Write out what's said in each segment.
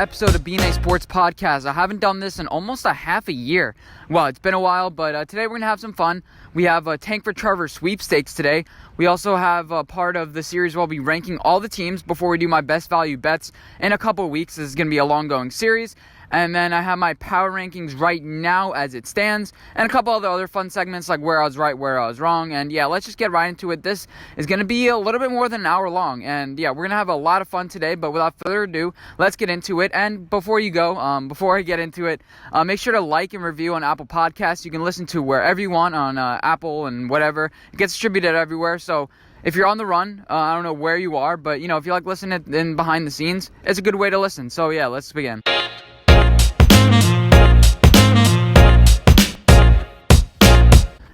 episode of BnA Sports Podcast. I haven't done this in almost a half a year. Well, it's been a while, but today we're going to have some fun. We have a Tank for Trevor sweepstakes today. We also have a part of the series where I'll be ranking all the teams before we do my best value bets in a couple of weeks. This is going to be a long-going series. And then I have my power rankings right now as it stands, and a couple other fun segments like where I was right, where I was wrong. And yeah, let's just get right into it. This is going to be a little bit more than an hour long, and yeah, we're going to have a lot of fun today. But without further ado, let's get into it. And before I get into it, make sure to like and review on Apple Podcasts. You can listen to wherever you want on Apple and whatever. It gets distributed everywhere, so if you're on the run, I don't know where you are, but if you like listening in behind the scenes, it's a good way to listen. So yeah, let's begin.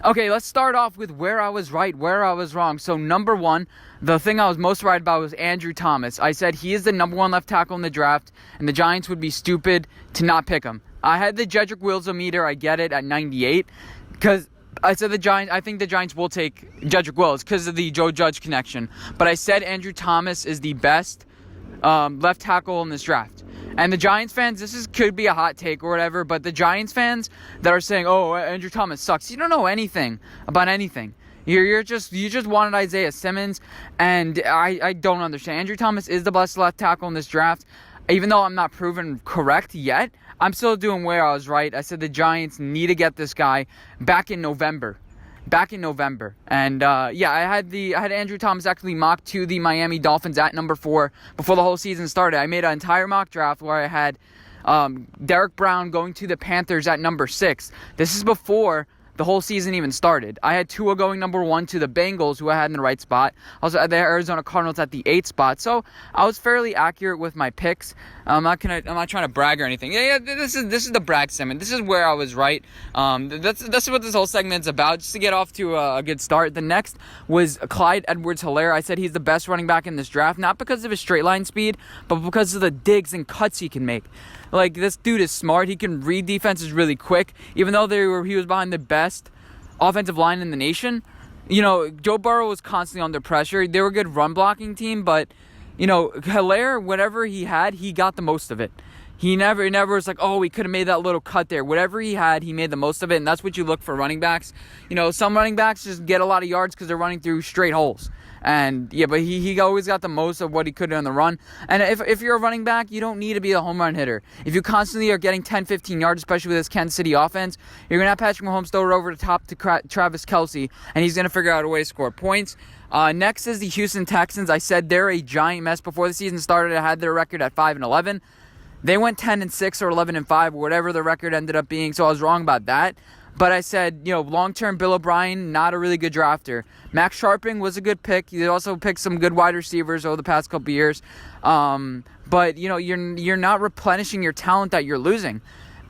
Okay, let's start off with where I was right, where I was wrong. So number one, the thing I was most right about was Andrew Thomas. I said he is the number one left tackle in the draft, and the Giants would be stupid to not pick him. I had the Jedrick Wills-o-meter, I get it, at 98, because I said I think the Giants will take Jedrick Wills because of the Joe Judge connection. But I said Andrew Thomas is the best left tackle in this draft. And the Giants fans, could be a hot take or whatever, but the Giants fans that are saying, "Oh, Andrew Thomas sucks," you don't know anything about anything. You just wanted Isaiah Simmons, and I don't understand. Andrew Thomas is the best left tackle in this draft, even though I'm not proven correct yet. I'm still doing where I was right. I said the Giants need to get this guy back in November. And I had Andrew Thomas actually mocked to the Miami Dolphins at number 4 before the whole season started. I made an entire mock draft where I had Derek Brown going to the Panthers at number 6. This is before the whole season even started. I had Tua going number 1 to the Bengals, who I had in the right spot. Also had the Arizona Cardinals at the 8th spot. So I was fairly accurate with my picks. I'm not trying to brag or anything. Yeah, this is the brag segment. This is where I was right. That's what this whole segment's about, just to get off to a good start. The next was Clyde Edwards-Helaire. I said he's the best running back in this draft, not because of his straight line speed, but because of the digs and cuts he can make. Like, this dude is smart. He can read defenses really quick. Even though he was behind the best offensive line in the nation, Joe Burrow was constantly under pressure. They were a good run blocking team, but Helaire, whatever he had, he got the most of it. He never was like, oh, we could have made that little cut there. Whatever he had, he made the most of it, and that's what you look for running backs. Some running backs just get a lot of yards because they're running through straight holes. And yeah, but he always got the most of what he could on the run. And if you're a running back, you don't need to be a home run hitter. If you constantly are getting 10, 15 yards, especially with this Kansas City offense, you're going to have Patrick Mahomes throw it over the top to Travis Kelce, and he's going to figure out a way to score points. Next is the Houston Texans. I said they're a giant mess before the season started. I had their record at 5-11. They went 10-6 or 11-5, whatever the record ended up being, so I was wrong about that. But I said, long-term Bill O'Brien, not a really good drafter. Max Sharping was a good pick. He also picked some good wide receivers over the past couple years. But, you're not replenishing your talent that you're losing.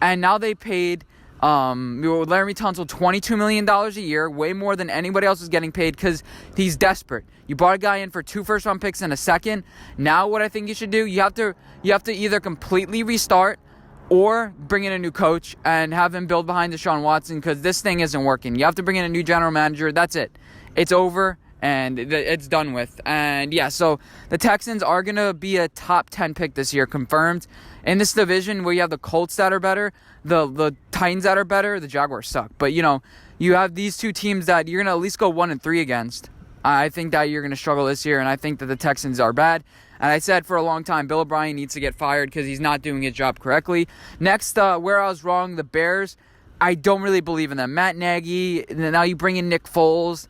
And now they paid Laramie Tunsil $22 million a year, way more than anybody else is getting paid because he's desperate. You brought a guy in for 2 first-round picks and a second. Now what I think you should do, you have to either completely restart or bring in a new coach and have him build behind Deshaun Watson because this thing isn't working. You have to bring in a new general manager. That's it. It's over and it's done with. And yeah, so the Texans are going to be a top 10 pick this year, confirmed. In this division where you have the Colts that are better, the Titans that are better, the Jaguars suck. But, you have these two teams that you're going to at least go 1-3 against. I think that you're going to struggle this year, and I think that the Texans are bad. And I said for a long time, Bill O'Brien needs to get fired because he's not doing his job correctly. Next, where I was wrong, the Bears, I don't really believe in them. Matt Nagy, now you bring in Nick Foles.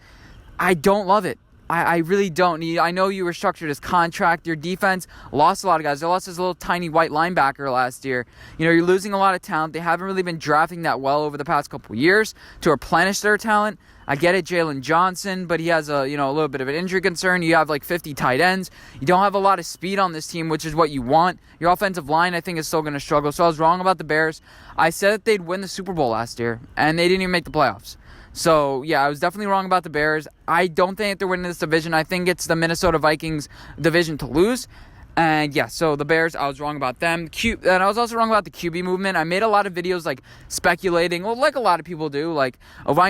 I don't love it. I really don't. I know you restructured his contract. Your defense lost a lot of guys. They lost this little tiny white linebacker last year. You're losing a lot of talent. They haven't really been drafting that well over the past couple years to replenish their talent. I get it, Jalen Johnson, but he has a little bit of an injury concern. You have like 50 tight ends. You don't have a lot of speed on this team, which is what you want. Your offensive line, I think, is still going to struggle. So I was wrong about the Bears. I said that they'd win the Super Bowl last year, and they didn't even make the playoffs. So, yeah, I was definitely wrong about the Bears. I don't think that they're winning this division. I think it's the Minnesota Vikings division to lose. And, yeah, so the Bears, I was wrong about them. And I was also wrong about the QB movement. I made a lot of videos, speculating, like a lot of people do, Ryan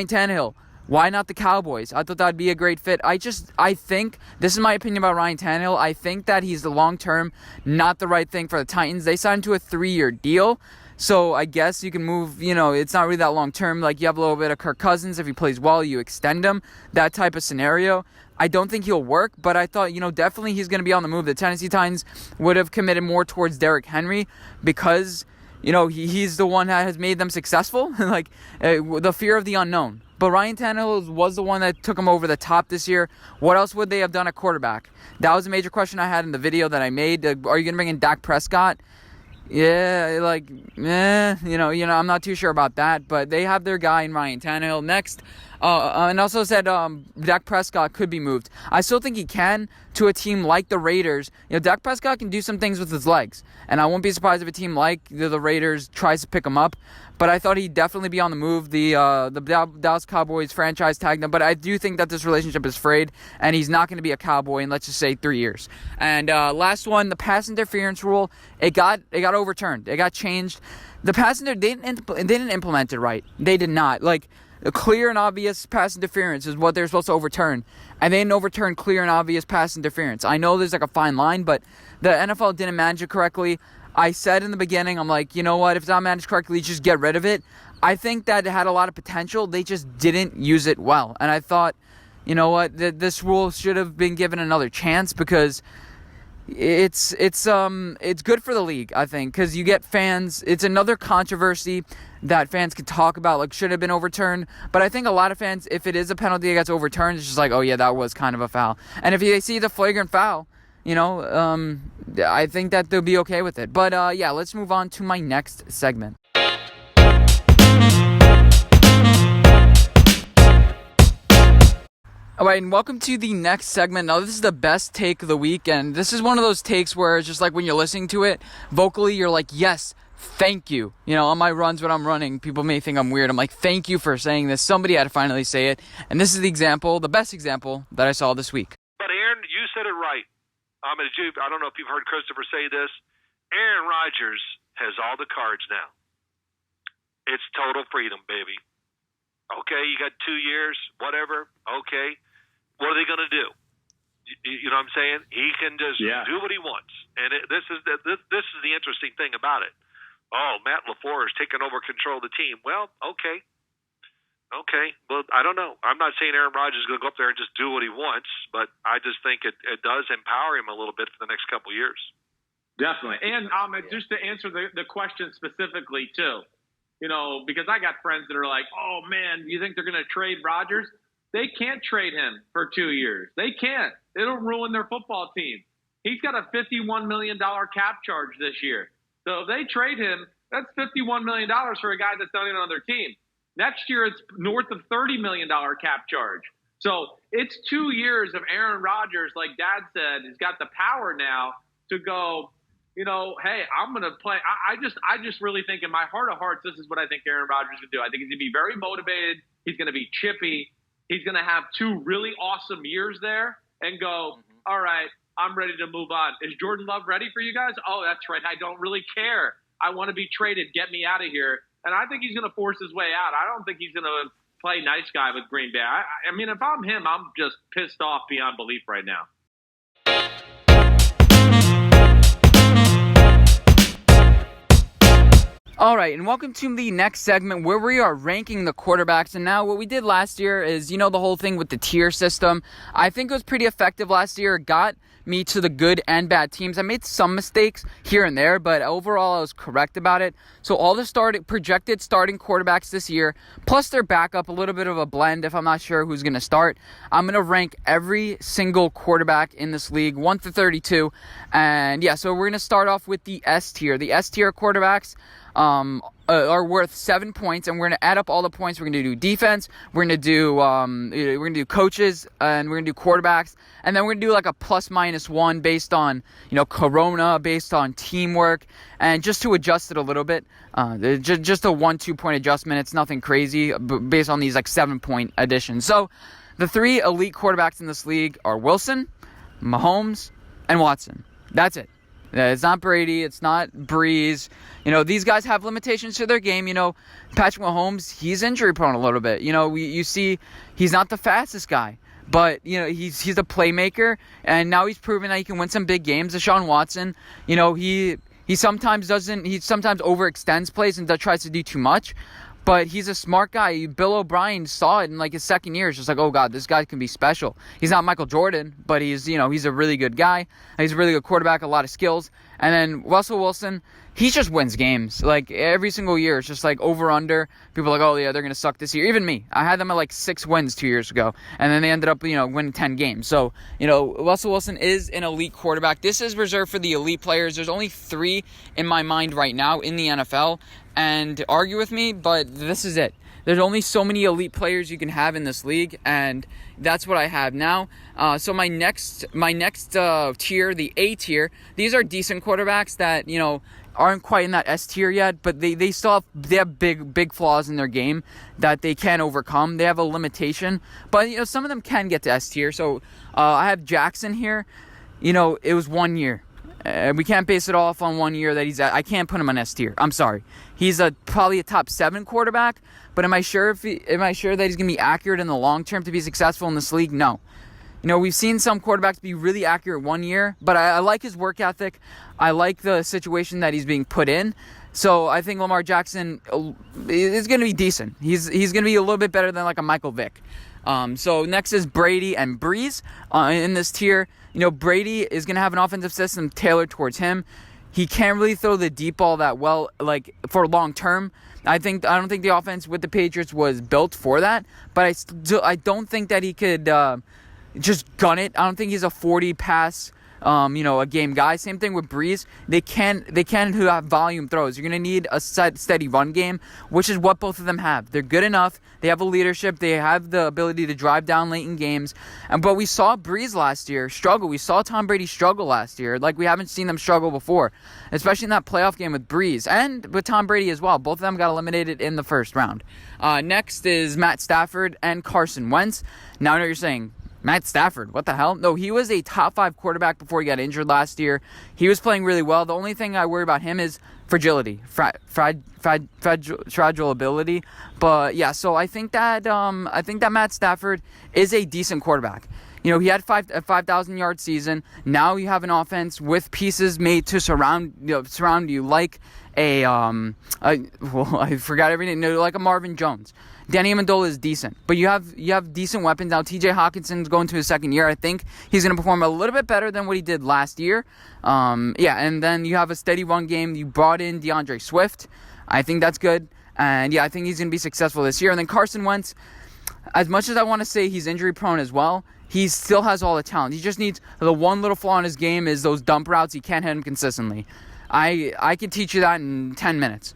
Tannehill Why not the Cowboys? I thought that'd be a great fit. I think, this is my opinion about Ryan Tannehill, I think that he's the long-term not the right thing for the Titans. They signed to a 3-year deal, so I guess you can move, it's not really that long-term. Like, you have a little bit of Kirk Cousins. If he plays well, you extend him. That type of scenario. I don't think he'll work, but I thought, definitely he's going to be on the move. The Tennessee Titans would have committed more towards Derrick Henry because, he's the one that has made them successful. The fear of the unknown. But Ryan Tannehill was the one that took him over the top this year. What else would they have done at quarterback? That was a major question I had in the video that I made. Are you going to bring in Dak Prescott? Yeah, I'm not too sure about that. But they have their guy in Ryan Tannehill. Next, and also said Dak Prescott could be moved. I still think he can to a team like the Raiders. Dak Prescott can do some things with his legs. And I won't be surprised if a team like the Raiders tries to pick him up. But I thought he'd definitely be on the move. The Dallas Cowboys franchise tagged him. But I do think that this relationship is frayed. And he's not going to be a Cowboy in, let's just say, 3 years. And last one, the pass interference rule. It got overturned. It got changed. The pass interference, they didn't implement it right. They did not. A clear and obvious pass interference is what they're supposed to overturn. And they didn't overturn clear and obvious pass interference. I know there's a fine line, but the NFL didn't manage it correctly. I said in the beginning, I'm like, you know what? If it's not managed correctly, just get rid of it. I think that it had a lot of potential. They just didn't use it well. And I thought, you know what? This rule should have been given another chance because it's good for the league, I think, because you get fans. It's another controversy that fans can talk about, should have been overturned. But I think a lot of fans, if it is a penalty that gets overturned, it's just like, oh yeah, that was kind of a foul. And if they see the flagrant foul, I think that they'll be okay with it. But let's move on to my next segment. All right, and welcome to the next segment. Now, this is the best take of the week, and this is one of those takes where it's just like when you're listening to it, vocally, you're like, yes, thank you. On my runs when I'm running, people may think I'm weird. I'm like, thank you for saying this. Somebody had to finally say it. And this is the best example that I saw this week. But Aaron, you said it right. I don't know if you've heard Christopher say this. Aaron Rodgers has all the cards now. It's total freedom, baby. Okay, you got 2 years, whatever. Okay. What are they going to do? You know what I'm saying? He can just do what he wants. And this is the interesting thing about it. Oh, Matt LaFleur is taking over control of the team. Well, okay. Well, I don't know. I'm not saying Aaron Rodgers is going to go up there and just do what he wants, but I just think it does empower him a little bit for the next couple of years. Definitely. And just to answer the question specifically, too, because I got friends that are like, oh, man, you think they're going to trade Rodgers? They can't trade him for 2 years. They can't. It'll ruin their football team. He's got a $51 million cap charge this year. So if they trade him, that's $51 million for a guy that's not even on their team. Next year, it's north of $30 million cap charge. So it's 2 years of Aaron Rodgers, like Dad said, has got the power now to go, hey, I'm going to play. I just really think in my heart of hearts, this is what I think Aaron Rodgers is going to do. I think he's going to be very motivated. He's going to be chippy. He's going to have 2 really awesome years there and go, all right, I'm ready to move on. Is Jordan Love ready for you guys? Oh, that's right. I don't really care. I want to be traded. Get me out of here. And I think he's going to force his way out. I don't think he's going to play nice guy with Green Bay. I mean, if I'm him, I'm just pissed off beyond belief right now. All right, and welcome to the next segment where we are ranking the quarterbacks. And now what we did last year is, the whole thing with the tier system. I think it was pretty effective last year. It got me to the good and bad teams. I made some mistakes here and there, but overall I was correct about it. So all the projected starting quarterbacks this year, plus their backup, a little bit of a blend if I'm not sure who's going to start. I'm going to rank every single quarterback in this league, 1 to 32. And so we're going to start off with the S tier. The S tier quarterbacks are worth 7 points, and we're going to add up all the points. We're going to do defense, we're going to do coaches, and we're going to do quarterbacks, and then we're going to do like a plus-minus-1 based on, corona, based on teamwork, and just to adjust it a little bit, just a 1-2 point adjustment. It's nothing crazy based on these like 7-point additions. So the 3 elite quarterbacks in this league are Wilson, Mahomes, and Watson. That's it. It's not Brady. It's not Breeze. These guys have limitations to their game. Patrick Mahomes, he's injury prone a little bit. You see he's not the fastest guy. But, he's a playmaker, and now he's proven that he can win some big games. Deshaun Watson, he sometimes overextends plays and tries to do too much. But he's a smart guy. Bill O'Brien saw it in his second year. It's just oh God, this guy can be special. He's not Michael Jordan, but he's a really good guy. He's a really good quarterback, a lot of skills. And then Russell Wilson, he just wins games. Every single year, it's just over under. People are oh yeah, they're gonna suck this year. Even me, I had them at 6 wins 2 years ago, and then they ended up winning 10 games. So Russell Wilson is an elite quarterback. This is reserved for the elite players. There's only 3 in my mind right now in the NFL. And argue with me, but this is it. There's only so many elite players you can have in this league, and that's what I have now. So my next tier, the A tier, these are decent quarterbacks that aren't quite in that S tier yet, but they have big flaws in their game that they can overcome. They have a limitation, but some of them can get to S tier. So I have Jackson here. It was 1 year. We can't base it off on 1 year that he's at. I can't put him on S tier. I'm sorry. He's probably a top 7 quarterback, but am I sure that he's going to be accurate in the long term to be successful in this league? No. We've seen some quarterbacks be really accurate 1 year, but I like his work ethic. I like the situation that he's being put in. So I think Lamar Jackson is going to be decent. He's going to be a little bit better than a Michael Vick. So next is Brady and Breeze in this tier. Brady is going to have an offensive system tailored towards him. He can't really throw the deep ball that well, for long term. I don't think the offense with the Patriots was built for that. But I don't think that he could just gun it. I don't think he's a 40 pass a game guy. Same thing with Breeze. They can have volume throws. You're going to need a steady run game, which is what both of them have. They're good enough. They have a leadership. They have the ability to drive down late in games. But we saw Breeze last year struggle. We saw Tom Brady struggle last year. We haven't seen them struggle before, especially in that playoff game with Breeze and with Tom Brady as well. Both of them got eliminated in the first round. Next is Matt Stafford and Carson Wentz. Now I know you're saying, Matt Stafford, what the hell? No, he was a top 5 quarterback before he got injured last year. He was playing really well. The only thing I worry about him is fragility, fragile ability. But yeah, so I think that Matt Stafford is a decent quarterback. He had a 5,000-yard season. Now you have an offense with pieces made to surround you like I forgot everything. No, like a Marvin Jones. Danny Amendola is decent, but you have decent weapons now. T.J. Hawkinson's going to his second year. I think he's going to perform a little bit better than what he did last year. And then you have a steady run game. You brought in DeAndre Swift. I think that's good, and I think he's going to be successful this year. And then Carson Wentz, as much as I want to say he's injury prone as well, he still has all the talent. He just needs the one little flaw in his game is those dump routes. He can't hit them consistently. I can teach you that in 10 minutes.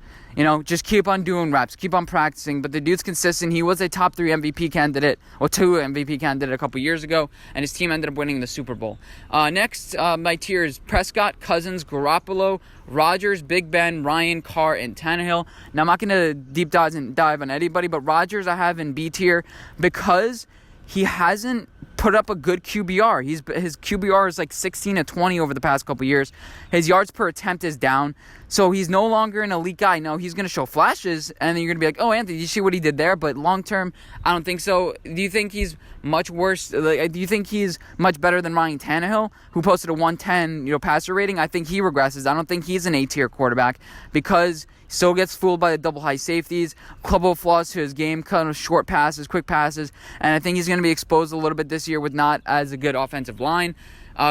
Just keep on doing reps, keep on practicing. But the dude's consistent. He was a top 3 MVP candidate, or 2 MVP candidate a couple years ago, and his team ended up winning the Super Bowl. Next, my tier is Prescott, Cousins, Garoppolo, Rodgers, Big Ben, Ryan, Carr, and Tannehill. Now, I'm not going to deep dive on anybody, but Rodgers I have in B tier because he hasn't put up a good QBR. His QBR is like 16-20 over the past couple years. His yards per attempt is down. So he's no longer an elite guy. No, he's going to show flashes, and then you're going to be like, oh, Anthony, did you see what he did there? But long term, I don't think so. Do you think he's much worse? Do you think he's much better than Ryan Tannehill, who posted a 110 passer rating? I think he regresses. I don't think he's an A-tier quarterback because he still gets fooled by the double high safeties, couple of flaws to his game, kind of short passes, quick passes, and I think he's going to be exposed a little bit this year with not as a good offensive line.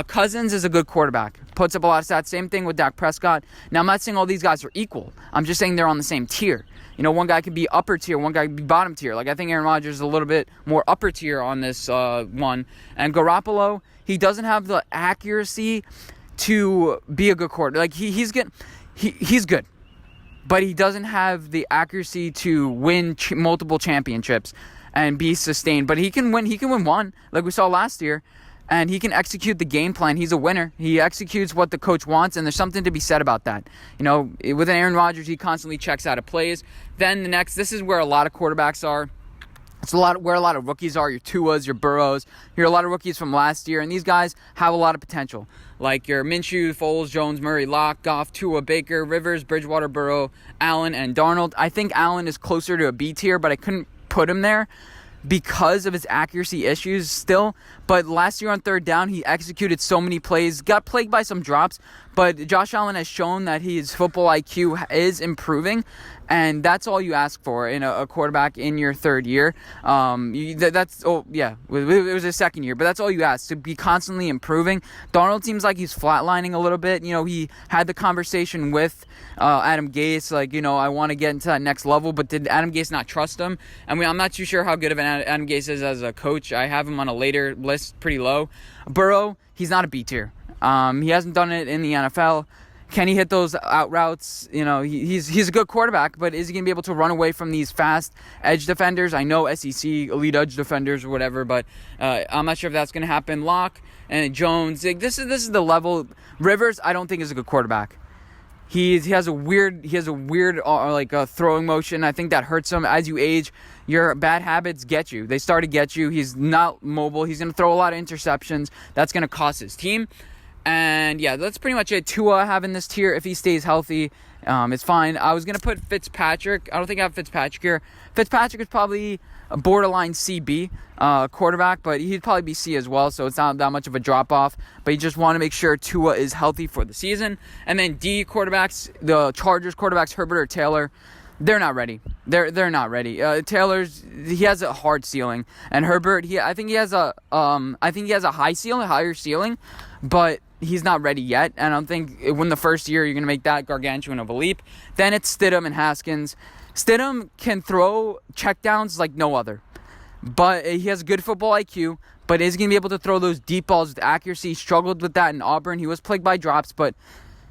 Cousins is a good quarterback. Puts up a lot of stats. Same thing with Dak Prescott. Now, I'm not saying all these guys are equal. I'm just saying they're on the same tier. One guy could be upper tier, one guy could be bottom tier. I think Aaron Rodgers is a little bit more upper tier on this one. And Garoppolo, he doesn't have the accuracy to be a good quarterback. He's good. He's good. But he doesn't have the accuracy to win multiple championships and be sustained. But he can win. He can win one, like we saw last year. And he can execute the game plan. He's a winner. He executes what the coach wants, and there's something to be said about that. With Aaron Rodgers, he constantly checks out of plays. Then the next, this is where a lot of quarterbacks are. It's where a lot of rookies are, your Tuas, your Burrows. You're a lot of rookies from last year, and these guys have a lot of potential. Like your Minshew, Foles, Jones, Murray, Locke, Goff, Tua, Baker, Rivers, Bridgewater, Burrow, Allen, and Darnold. I think Allen is closer to a B tier, but I couldn't put him there because of his accuracy issues still. But last year on third down, he executed so many plays, got plagued by some drops, but Josh Allen has shown that his football IQ is improving, and that's all you ask for in a quarterback in your third year. It was his second year, but that's all you ask, to be constantly improving. Darnold seems like he's flatlining a little bit. He had the conversation with Adam Gase, I want to get into that next level, but did Adam Gase not trust him? I mean, I'm not too sure how good of an Adam Gase is as a coach. I have him on a later list, pretty low. Burrow, he's not a B tier. He hasn't done it in the NFL. Can he hit those out routes? He's a good quarterback, but is he going to be able to run away from these fast edge defenders? I know SEC elite edge defenders or whatever, but I'm not sure if that's going to happen. Locke and Jones, this is the level. Rivers, I don't think is a good quarterback. He has a weird throwing motion. I think that hurts him. As you age, your bad habits get you. They start to get you. He's not mobile. He's going to throw a lot of interceptions. That's going to cost his team. And yeah, that's pretty much it. Tua having this tier, if he stays healthy, it's fine. I was going to put Fitzpatrick. I don't think I have Fitzpatrick here. Fitzpatrick is probably a borderline CB quarterback, but he'd probably be C as well, so it's not that much of a drop-off. But you just want to make sure Tua is healthy for the season. And then D quarterbacks, the Chargers quarterbacks, Herbert or Taylor, they're not ready. They're not ready. He has a hard ceiling, and Herbert, I think he has a higher ceiling, but he's not ready yet. And I don't think when the first year you're gonna make that gargantuan of a leap. Then it's Stidham and Haskins. Stidham can throw checkdowns like no other, but he has good football IQ. But is he gonna be able to throw those deep balls with accuracy? He struggled with that in Auburn. He was plagued by drops, but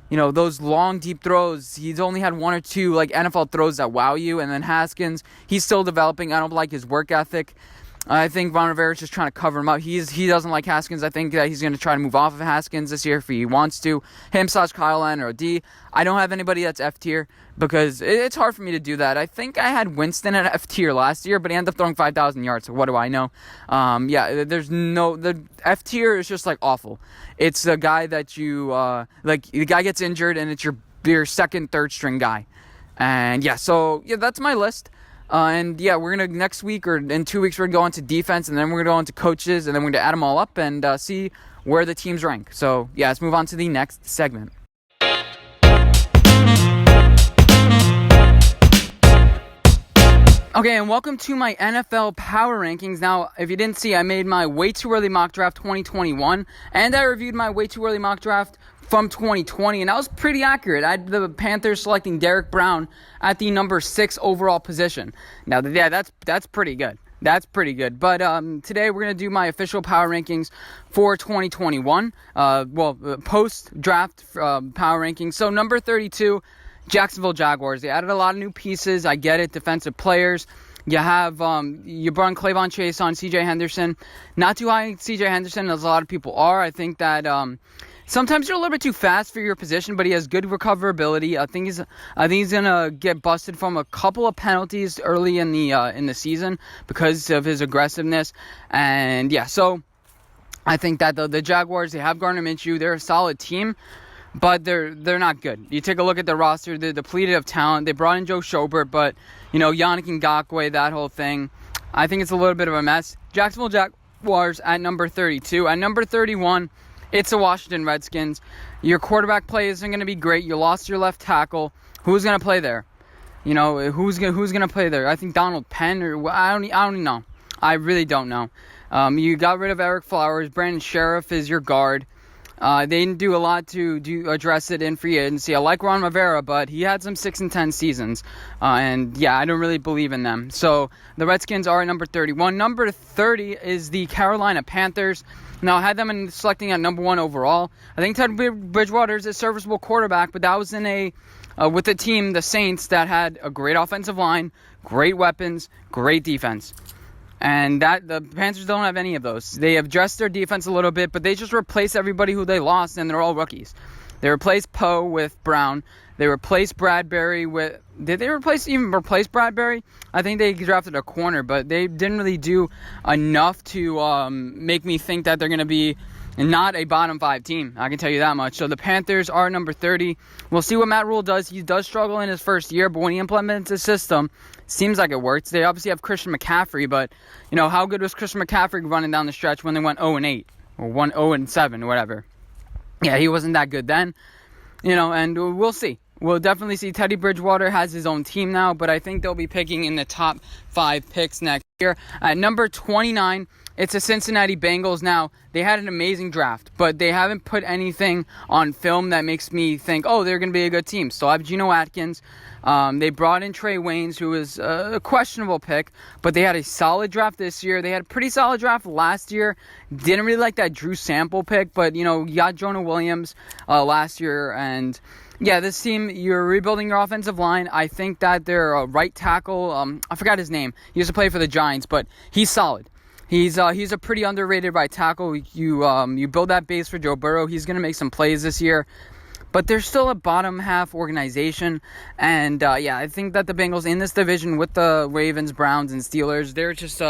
those long, deep throws, he's only had one or two NFL throws that wow you. And then Haskins, he's still developing. I don't like his work ethic. I think Ron Rivera's just trying to cover him up. He doesn't like Haskins. I think that he's going to try to move off of Haskins this year if he wants to. Him/Kyle Allen or D. I don't have anybody that's F tier because it's hard for me to do that. I think I had Winston at F tier last year, but he ended up throwing 5,000 yards. So what do I know? The F tier is just awful. It's the guy that the guy gets injured and it's your second, third string guy. And that's my list. We're going to next week or in 2 weeks, we're going to go into defense, and then we're going to go into coaches, and then we're going to add them all up and see where the teams rank. So, let's move on to the next segment. Okay, and welcome to my NFL Power Rankings. Now, if you didn't see, I made my Way Too Early Mock Draft 2021, and I reviewed my Way Too Early Mock Draft from 2020, and that was pretty accurate. I had the Panthers selecting Derek Brown at the number 6 overall position. Now, that's pretty good. That's pretty good. But today we're going to do my official power rankings for 2021. Post-draft power rankings. So, number 32, Jacksonville Jaguars. They added a lot of new pieces. I get it. Defensive players. You have you brought Clavon Chase on, C.J. Henderson. Not too high C.J. Henderson as a lot of people are. I think that sometimes you're a little bit too fast for your position, but he has good recoverability. I think he's gonna get busted from a couple of penalties early in the season because of his aggressiveness. And so I think that the Jaguars, they have Gardner Minshew. They're a solid team, but they're not good. You take a look at the roster; they're depleted of talent. They brought in Joe Schobert, but Yannick Ngakoue, that whole thing. I think it's a little bit of a mess. Jacksonville Jaguars at number 32. At number 31. It's the Washington Redskins. Your quarterback play isn't going to be great. You lost your left tackle. Who's going to play there? Who's going to play there? I think Donald Penn or I don't know. I really don't know. You got rid of Eric Flowers. Brandon Sheriff is your guard. They didn't do a lot to address it in free agency. I like Ron Rivera, but he had some 6-10 seasons. I don't really believe in them. So the Redskins are at number 31. Number 30 is the Carolina Panthers. Now, I had them selecting at number 1 overall. I think Ted Bridgewater is a serviceable quarterback, but that was with a team, the Saints, that had a great offensive line, great weapons, great defense. And the Panthers don't have any of those. They have addressed their defense a little bit, but they just replaced everybody who they lost, and they're all rookies. They replaced Poe with Brown. They replaced Bradbury with... Did they replace Bradbury? I think they drafted a corner, but they didn't really do enough to make me think that they're going to be not a bottom 5 team. I can tell you that much. So the Panthers are number 30. We'll see what Matt Rule does. He does struggle in his first year, but when he implements his system, seems like it works. They obviously have Christian McCaffrey, but how good was Christian McCaffrey running down the stretch when they went 0-8 or 1-0-7 or whatever? Yeah, he wasn't that good then. And we'll see. We'll definitely see. Teddy Bridgewater has his own team now, but I think they'll be picking in the top 5 picks next year. At number 29, it's the Cincinnati Bengals. Now, they had an amazing draft, but they haven't put anything on film that makes me think, oh, they're going to be a good team. So I have Geno Atkins. They brought in Trey Waynes, who was a questionable pick, but they had a solid draft this year. They had a pretty solid draft last year. Didn't really like that Drew Sample pick, but, you got Jonah Williams last year. And, yeah, this team, you're rebuilding your offensive line. I think that their right tackle, I forgot his name. He used to play for the Giants, but he's solid. He's a pretty underrated right tackle. You build that base for Joe Burrow. He's going to make some plays this year. But they're still a bottom half organization. And, I think that the Bengals in this division with the Ravens, Browns, and Steelers, they're just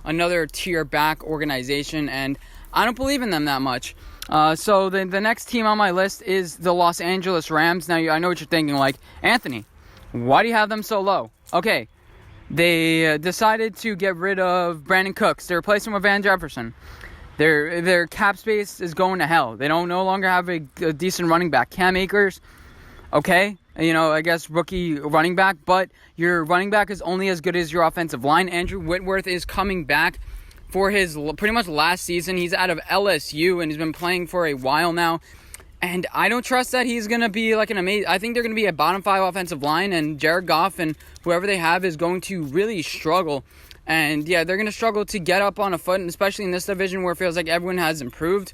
another tier back organization. And I don't believe in them that much. So the next team on my list is the Los Angeles Rams. Now, I know what you're thinking, like, Anthony, why do you have them so low? Okay. They decided to get rid of Brandon Cooks. They replaced him with Van Jefferson. Their cap space is going to hell. They no longer have a decent running back. Cam Akers, okay, I guess rookie running back, but your running back is only as good as your offensive line. Andrew Whitworth is coming back for his pretty much last season. He's out of LSU, and he's been playing for a while now. And I don't trust that he's going to be like an amazing... I think they're going to be a bottom 5 offensive line, and Jared Goff and whoever they have is going to really struggle. And, yeah, they're going to struggle to get up on a foot, and especially in this division where it feels like everyone has improved.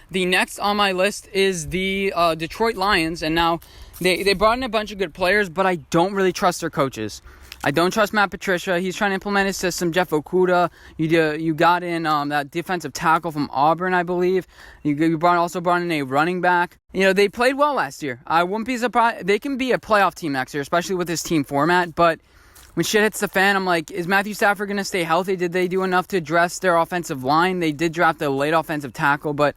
The next on my list is the Detroit Lions, and now they brought in a bunch of good players, but I don't really trust their coaches. I don't trust Matt Patricia. He's trying to implement his system. Jeff Okudah, you got in that defensive tackle from Auburn, I believe. You also brought in a running back. They played well last year. I wouldn't be surprised. They can be a playoff team next year, especially with this team format. But when shit hits the fan, I'm like, is Matthew Stafford going to stay healthy? Did they do enough to address their offensive line? They did draft a late offensive tackle, but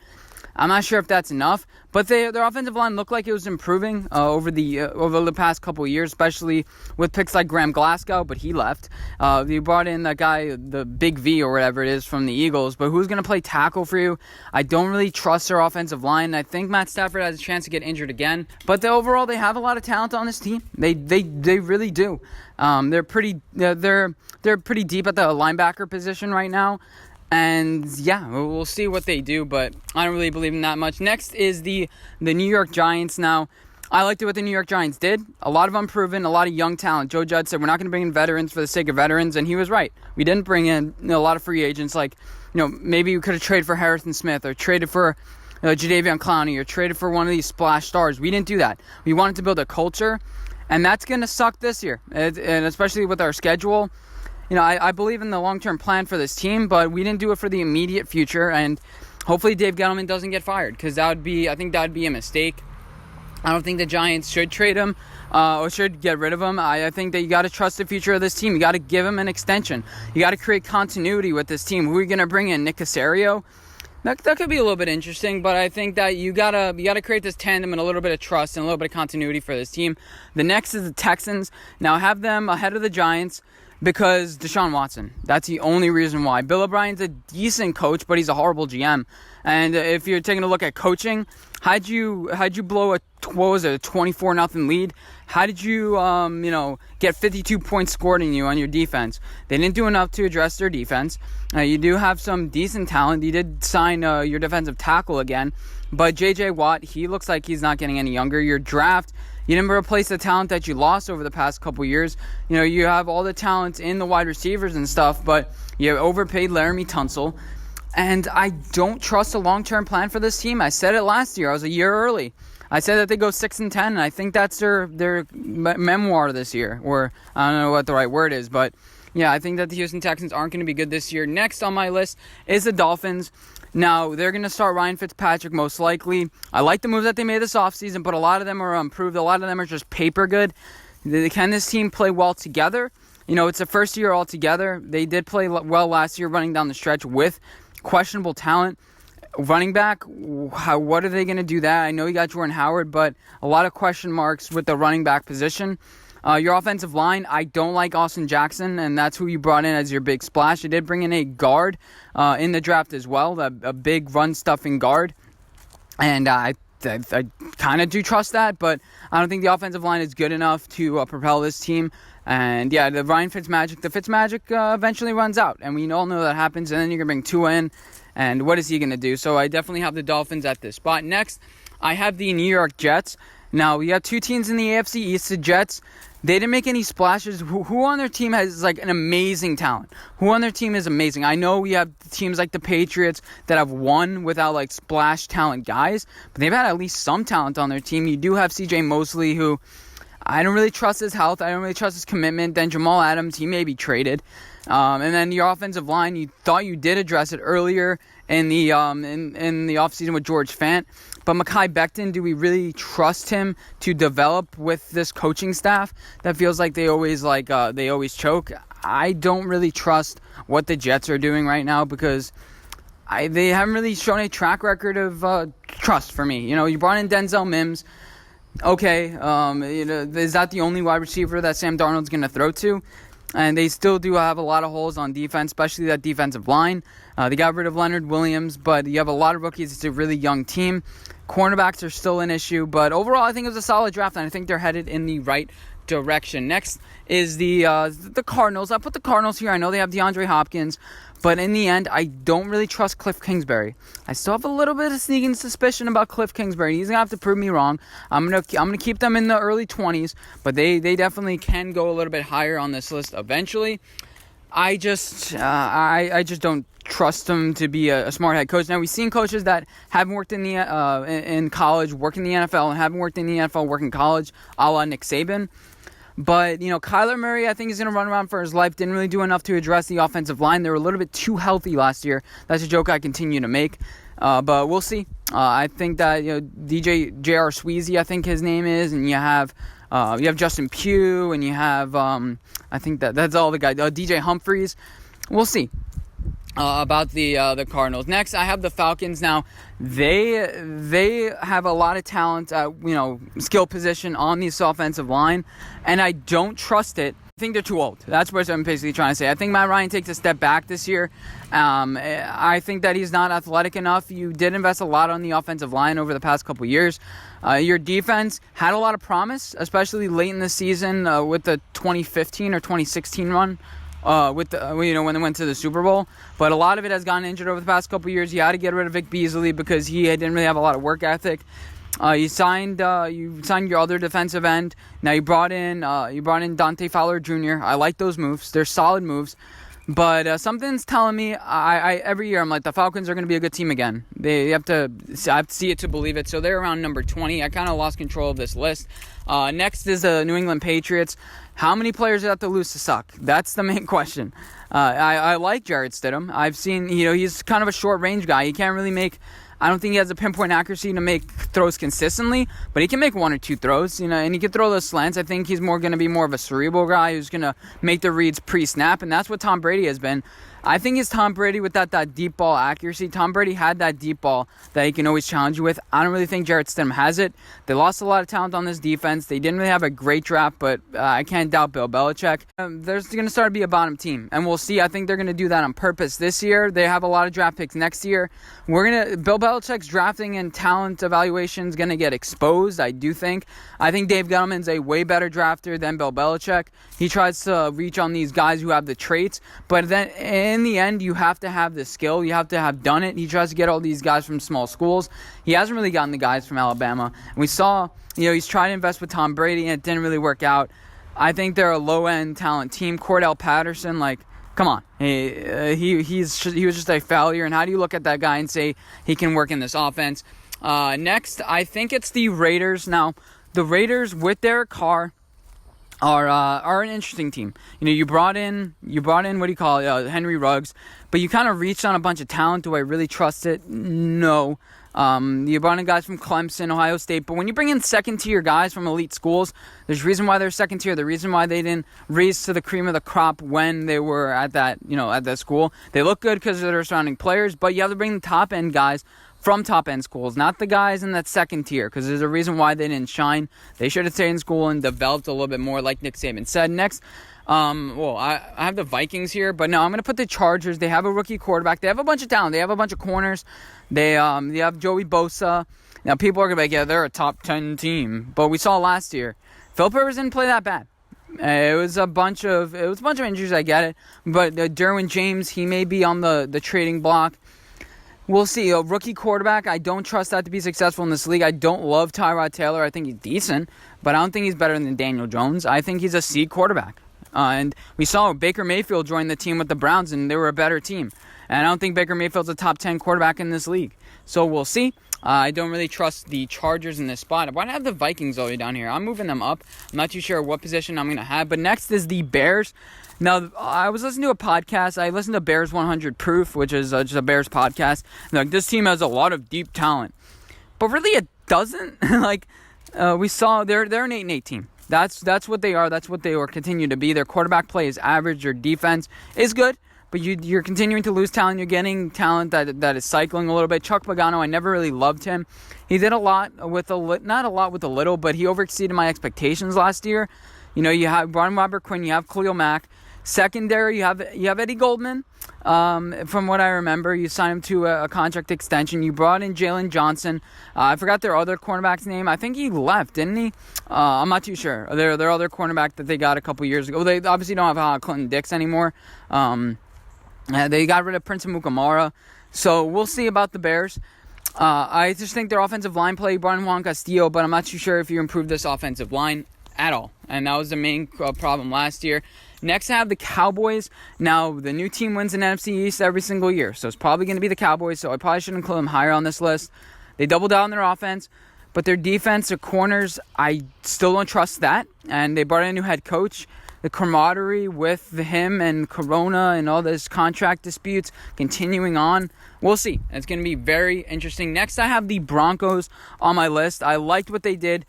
I'm not sure if that's enough. But their offensive line looked like it was improving over the past couple of years, especially with picks like Graham Glasgow, but he left. You brought in that guy, the Big V or whatever it is from the Eagles, but who's going to play tackle for you? I don't really trust their offensive line. I think Matt Stafford has a chance to get injured again. But overall, they have a lot of talent on this team. They really do. They're pretty deep at the linebacker position right now. And, yeah, we'll see what they do, but I don't really believe in that much. Next is the New York Giants. Now, I liked what the New York Giants did. A lot of unproven, a lot of young talent. Joe Judge said, we're not going to bring in veterans for the sake of veterans, and he was right. We didn't bring in a lot of free agents. Like, maybe we could have traded for Harrison Smith or traded for Jadeveon Clowney or traded for one of these splash stars. We didn't do that. We wanted to build a culture, and that's going to suck this year, and especially with our schedule. I believe in the long-term plan for this team, but we didn't do it for the immediate future, and hopefully Dave Gettleman doesn't get fired, because I think that would be a mistake. I don't think the Giants should trade him or should get rid of him. I think that you got to trust the future of this team. You got to give him an extension. You got to create continuity with this team. Who are you going to bring in? Nick Caserio? That could be a little bit interesting, but I think that you gotta create this tandem and a little bit of trust and a little bit of continuity for this team. The next is the Texans. Now, I have them ahead of the Giants because Deshaun Watson. That's the only reason why. Bill O'Brien's a decent coach, but he's a horrible GM. And if you're taking a look at coaching, how'd you blow a 24-0 lead? How did you get 52 points scored in you on your defense? They didn't do enough to address their defense. You do have some decent talent. You did sign your defensive tackle again, but J.J. Watt, he looks like he's not getting any younger. Your draft, you didn't replace the talent that you lost over the past couple years. You have all the talent in the wide receivers and stuff, but you overpaid Laramie Tunsil. And I don't trust a long-term plan for this team. I said it last year. I was a year early. I said that they go 6-10, and I think that's their memoir this year. Or I don't know what the right word is, but yeah, I think that the Houston Texans aren't going to be good this year. Next on my list is the Dolphins. Now, they're going to start Ryan Fitzpatrick most likely. I like the moves that they made this offseason, but a lot of them are improved. A lot of them are just paper good. Can this team play well together? It's the first year all together. They did play well last year running down the stretch with questionable talent. Running back, what are they going to do that? I know you got Jordan Howard, but a lot of question marks with the running back position. Your offensive line, I don't like Austin Jackson, and that's who you brought in as your big splash. You did bring in a guard in the draft as well, a big run-stuffing guard. And I kind of do trust that, but I don't think the offensive line is good enough to propel this team. And yeah, the Fitzmagic eventually runs out, and we all know that happens. And then you're going to bring Tua in, and what is he going to do? So I definitely have the Dolphins at this spot. Next, I have the New York Jets. Now, we have two teams in the AFC East, the Jets. They didn't make any splashes. Who on their team has an amazing talent? Who on their team is amazing? I know we have teams like the Patriots that have won without splash talent guys, but they've had at least some talent on their team. You do have C.J. Mosley, who I don't really trust his health. I don't really trust his commitment. Then Jamal Adams, he may be traded. And then your offensive line, you thought you did address it earlier in the offseason with George Fant. But Mekhi Becton, do we really trust him to develop with this coaching staff that feels like they always choke? I don't really trust what the Jets are doing right now because they haven't really shown a track record of trust for me. You brought in Denzel Mims. Okay, is that the only wide receiver that Sam Darnold's going to throw to? And they still do have a lot of holes on defense, especially that defensive line. They got rid of Leonard Williams, but you have a lot of rookies. It's a really young team. Cornerbacks are still an issue, but overall, I think it was a solid draft, and I think they're headed in the right direction. Next is the Cardinals. I put the Cardinals here. I know they have DeAndre Hopkins, but in the end, I don't really trust Cliff Kingsbury. I still have a little bit of sneaking suspicion about Cliff Kingsbury. He's gonna have to prove me wrong. I'm gonna keep them in the early 20s, but they definitely can go a little bit higher on this list eventually. I just don't trust him to be a smart head coach. Now, we've seen coaches that haven't worked in the in college work in the NFL and haven't worked in the NFL work in college, a la Nick Saban. But, Kyler Murray, I think, is going to run around for his life. Didn't really do enough to address the offensive line. They were a little bit too healthy last year. That's a joke I continue to make. But we'll see. I think that, J.R. Sweezy, I think his name is, and you have Justin Pugh, and you have, I think that's all the guys. DJ Humphries. We'll see. About the Cardinals. Next, I have the Falcons. Now, they have a lot of talent at, skill position on this offensive line, and I don't trust it. I think they're too old. That's what I'm basically trying to say. I think Matt Ryan takes a step back this year. I think that he's not athletic enough. You did invest a lot on the offensive line over the past couple years. Your defense had a lot of promise, especially late in the season with the 2015 or 2016 run. When they went to the Super Bowl, but a lot of it has gotten injured over the past couple of years. You had to get rid of Vic Beasley because he didn't really have a lot of work ethic. You signed your other defensive end. Now you brought in Dante Fowler Jr. I like those moves; they're solid moves. But something's telling me, I every year I'm like, the Falcons are going to be a good team again. I have to see it to believe it. So they're around number 20. I kind of lost control of this list. Next is the New England Patriots. How many players do they have to lose to suck? That's the main question. I like Jarrett Stidham. I've seen, he's kind of a short range guy. He can't really make, I don't think he has a pinpoint accuracy to make throws consistently, but he can make one or two throws, and he can throw those slants. I think he's going to be more of a cerebral guy who's going to make the reads pre-snap, and that's what Tom Brady has been. I think it's Tom Brady with that deep ball accuracy. Tom Brady had that deep ball that he can always challenge you with. I don't really think Jarrett Stidham has it. They lost a lot of talent on this defense. They didn't really have a great draft, but I can't doubt Bill Belichick. There's going to start to be a bottom team, and we'll see. I think they're going to do that on purpose this year. They have a lot of draft picks next year. Bill Belichick's drafting and talent evaluation is going to get exposed, I do think. I think Dave Gettleman's a way better drafter than Bill Belichick. He tries to reach on these guys who have the traits, but then in the end, you have to have the skill. You have to have done it. He tries to get all these guys from small schools. He hasn't really gotten the guys from Alabama. And we saw, he's trying to invest with Tom Brady, and it didn't really work out. I think they're a low-end talent team. Cordell Patterson, come on. He was just a failure. And how do you look at that guy and say he can work in this offense? Next, I think it's the Raiders. Now, the Raiders with Derek Carr, are an interesting team. You know, you brought in what do you call it, Henry Ruggs, but you kind of reached on a bunch of talent. Do I really trust it? No. You brought in guys from Clemson, Ohio State, but when you bring in second-tier guys from elite schools, there's a reason why they're second-tier. The reason why they didn't rise to the cream of the crop when they were at that school. They look good because of their surrounding players, but you have to bring the top-end guys from top-end schools, not the guys in that second tier, because there's a reason why they didn't shine. They should have stayed in school and developed a little bit more, like Nick Saban said. Next, I have the Vikings here, but no, I'm going to put the Chargers. They have a rookie quarterback. They have a bunch of talent. They have a bunch of corners. They have Joey Bosa. Now, people are going to be like, yeah, they're a top 10 team, but we saw last year, Philip Rivers didn't play that bad. It was a bunch of injuries, I get it, but Derwin James, he may be on the trading block. We'll see. A rookie quarterback, I don't trust that to be successful in this league. I don't love Tyrod Taylor. I think he's decent, but I don't think he's better than Daniel Jones. I think he's a C quarterback. And we saw Baker Mayfield join the team with the Browns, and they were a better team. And I don't think Baker Mayfield's a top 10 quarterback in this league. So we'll see. I don't really trust the Chargers in this spot. Why do I have the Vikings all the way down here? I'm moving them up. I'm not too sure what position I'm going to have. But next is the Bears. Now, I was listening to a podcast. I listened to Bears 100 Proof, which is just a Bears podcast. Like, this team has a lot of deep talent. But really, it doesn't. We saw they're an 8-8 team. That's what they are. That's what they will continue to be. Their quarterback play is average. Their defense is good. But you're continuing to lose talent. You're getting talent that is cycling a little bit. Chuck Pagano, I never really loved him. He did a lot with not a lot with a little, but he overexceeded my expectations last year. You know, you have Brian Robert Quinn, you have Khalil Mack. Secondary, you have Eddie Goldman. From what I remember, you signed him to a contract extension. You brought in Jalen Johnson. I forgot their other cornerback's name. I think he left, didn't he? I'm not too sure. Their other cornerback that they got a couple years ago. They obviously don't have Clinton Dix anymore. They got rid of Prince Amukamara. So we'll see about the Bears. I just think their offensive line play, Brian Juan Castillo, but I'm not too sure if you improve this offensive line at all. And that was the main problem last year. Next, I have the Cowboys. Now, the new team wins in NFC East every single year, so it's probably going to be the Cowboys, so I probably shouldn't include them higher on this list. They doubled down on their offense, but their defense, their corners, I still don't trust that. And they brought in a new head coach. The camaraderie with him and Corona and all this contract disputes continuing on. We'll see. It's going to be very interesting. Next, I have the Broncos on my list. I liked what they did.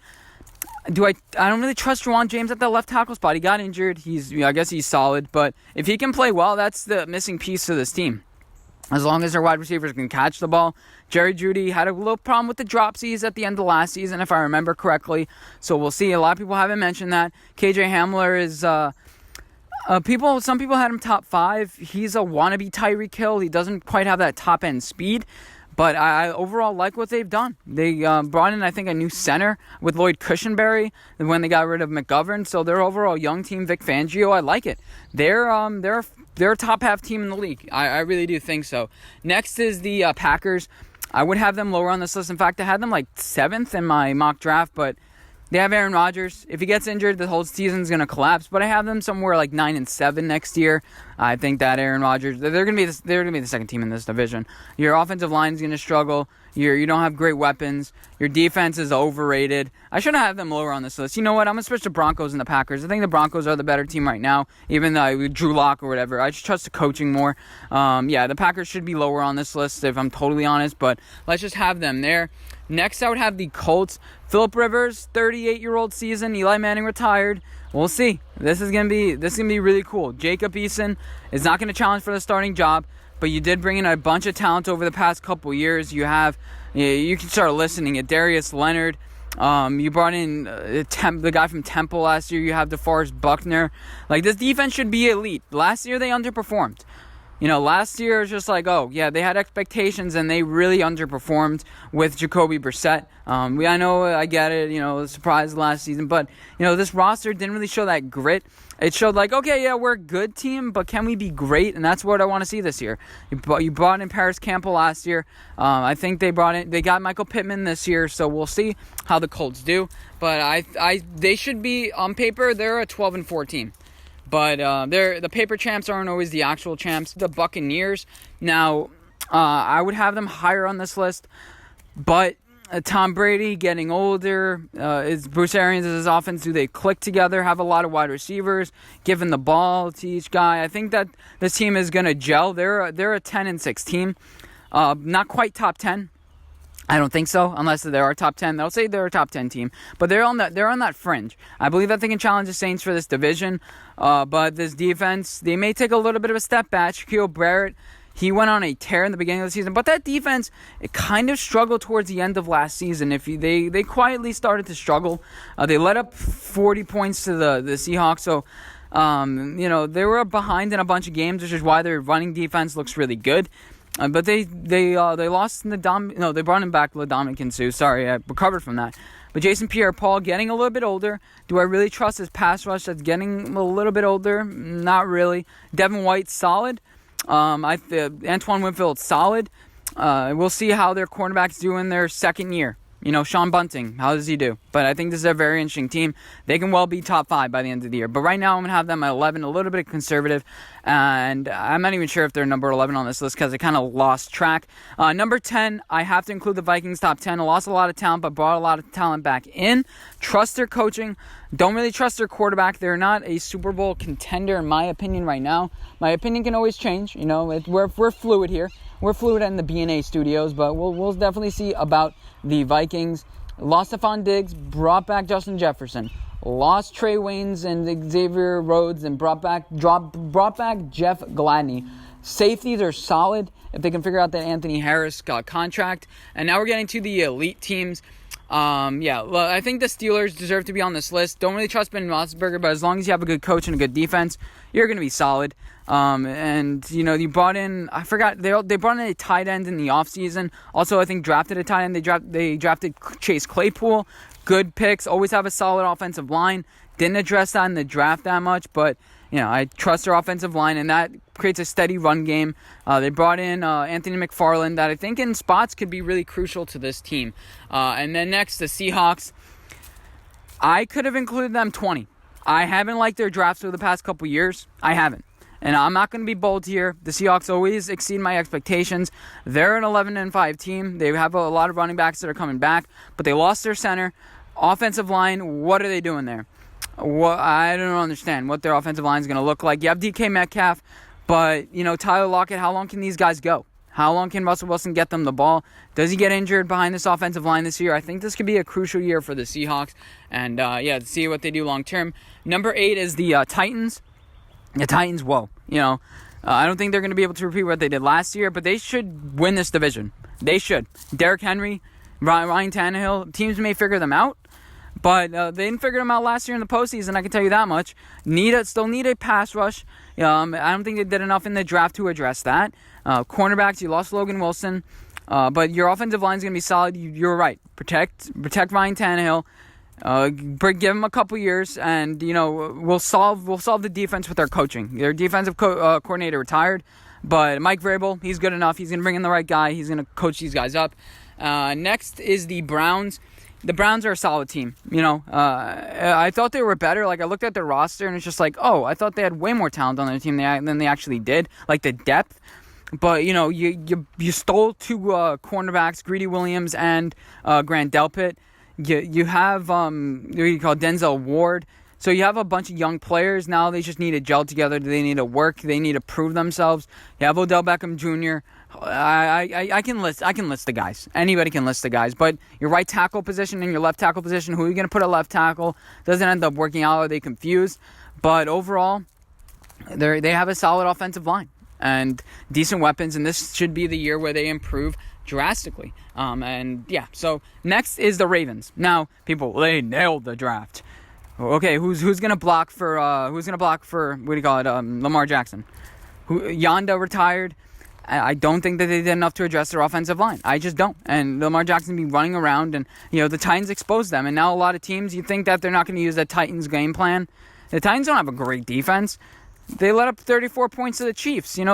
I don't really trust Juwan James at the left tackle spot. He got injured. I guess he's solid, but if he can play well, that's the missing piece to this team. As long as their wide receivers can catch the ball. Jerry Jeudy had a little problem with the dropsies at the end of last season, if I remember correctly. So we'll see. A lot of people haven't mentioned that. KJ Hamler is some people had him top 5. He's a wannabe Tyreek Hill. He doesn't quite have that top end speed. But I overall like what they've done. They brought in, I think, a new center with Lloyd Cushenberry when they got rid of McGovern. So their overall young team, Vic Fangio, I like it. They're a top half team in the league. I really do think so. Next is the Packers. I would have them lower on this list. In fact, I had them like 7th in my mock draft, but they have Aaron Rodgers. If he gets injured, the whole season's going to collapse. But I have them somewhere like 9-7 next year. I think that Aaron Rodgers, they're going to be the second team in this division. Your offensive line is going to struggle. You don't have great weapons. Your defense is overrated. I shouldn't have them lower on this list. You know what? I'm going to switch to Broncos and the Packers. I think the Broncos are the better team right now, even though Drew Lock or whatever. I just trust the coaching more. The Packers should be lower on this list if I'm totally honest, but let's just have them there. Next, I would have the Colts. Phillip Rivers, 38-year-old season. Eli Manning retired. We'll see. This is gonna be really cool. Jacob Eason is not gonna challenge for the starting job, but you did bring in a bunch of talent over the past couple years. You can start listening at Darius Leonard. You brought in the guy from Temple last year. You have DeForest Buckner. Like, this defense should be elite. Last year they underperformed. Last year it was just like, they had expectations and they really underperformed with Jacoby Brissett. I know, I get it, the surprise last season, but, this roster didn't really show that grit. It showed like, we're a good team, but can we be great? And that's what I want to see this year. You brought in Paris Campbell last year. I think they got Michael Pittman this year, so we'll see how the Colts do. But they should be, on paper, they're a 12-4 team. But the paper champs aren't always the actual champs. The Buccaneers, now, I would have them higher on this list. But Tom Brady getting older. Is Bruce Arians and his offense, do they click together? Have a lot of wide receivers, giving the ball to each guy. I think that this team is going to gel. They're a 10-6 team. Not quite top 10. I don't think so, unless they are top 10. They'll say they're a top 10 team, but they're on that fringe. I believe that they can challenge the Saints for this division, but this defense, they may take a little bit of a step back. Shaquille Barrett, he went on a tear in the beginning of the season, but that defense, it kind of struggled towards the end of last season. They quietly started to struggle. They let up 40 points to the Seahawks, so they were behind in a bunch of games, which is why their running defense looks really good. But they lost in the they brought him back, Ndamukong Suh. Sorry, I recovered from that. But Jason Pierre-Paul getting a little bit older. Do I really trust his pass rush that's getting a little bit older? Not really. Devin White, solid. Antoine Winfield, solid. We'll see how their cornerbacks do in their second year. Sean Bunting, how does he do? But I think this is a very interesting team. They can well be top 5 by the end of the year. But right now I'm going to have them at 11, a little bit conservative. And I'm not even sure if they're number 11 on this list because I kind of lost track. Number 10, I have to include the Vikings top 10. I lost a lot of talent, but brought a lot of talent back in. Trust their coaching. Don't really trust their quarterback. They're not a Super Bowl contender in my opinion right now. My opinion can always change. We're fluid here. We're fluid in the BnA studios, but we'll definitely see about the Vikings. Lost Stephon Diggs, brought back Justin Jefferson. Lost Trey Waynes and Xavier Rhodes, and brought back Jeff Gladney. Safeties are solid if they can figure out that Anthony Harris got contract. And now we're getting to the elite teams. I think the Steelers deserve to be on this list. Don't really trust Ben Roethlisberger, but as long as you have a good coach and a good defense, you're going to be solid. You brought in, I forgot, they brought in a tight end in the offseason. Also, I think drafted a tight end. They drafted Chase Claypool. Good picks. Always have a solid offensive line. Didn't address that in the draft that much, but I trust their offensive line, and that creates a steady run game. They brought in Anthony McFarland, that I think in spots could be really crucial to this team. And then next, the Seahawks. I could have included them 20. I haven't liked their drafts over the past couple years. I haven't. And I'm not going to be bold here. The Seahawks always exceed my expectations. They're an 11-5 team. They have a lot of running backs that are coming back, but they lost their center. Offensive line, what are they doing there? I don't understand what their offensive line is going to look like. You have DK Metcalf, but, Tyler Lockett, how long can these guys go? How long can Russell Wilson get them the ball? Does he get injured behind this offensive line this year? I think this could be a crucial year for the Seahawks. And, see what they do long term. Number 8 is the Titans. The Titans, whoa. I don't think they're going to be able to repeat what they did last year, but they should win this division. They should. Derrick Henry, Ryan Tannehill, teams may figure them out. But they didn't figure them out last year in the postseason, I can tell you that much. Still need a pass rush. I don't think they did enough in the draft to address that. Cornerbacks, you lost Logan Wilson. But your offensive line is going to be solid. You're right. Protect Ryan Tannehill. Give him a couple years, and we'll solve the defense with our coaching. Their defensive coordinator retired, but Mike Vrabel, he's good enough. He's going to bring in the right guy. He's going to coach these guys up. Next is the Browns. The Browns are a solid team. I thought they were better. Like, I looked at their roster, and it's just like, oh, I thought they had way more talent on their team than they actually did. Like, the depth. But, you stole 2 cornerbacks, Greedy Williams and Grant Delpit. You have, what do you call Denzel Ward. So you have a bunch of young players. Now they just need to gel together. They need to work. They need to prove themselves. You have Odell Beckham Jr. I can list the guys. Anybody can list the guys. But your right tackle position and your left tackle position, who are you going to put at left tackle? Doesn't end up working out. Are they confused? But overall, they have a solid offensive line and decent weapons. And this should be the year where they improve drastically. So next is the Ravens. Now, people, they nailed the draft. Okay, who's gonna block for what do you call it? Lamar Jackson. Yonda retired. I don't think that they did enough to address their offensive line. I just don't. And Lamar Jackson be running around, and the Titans exposed them. And now a lot of teams, you think that they're not going to use the Titans game plan. The Titans don't have a great defense. They let up 34 points to the Chiefs. They're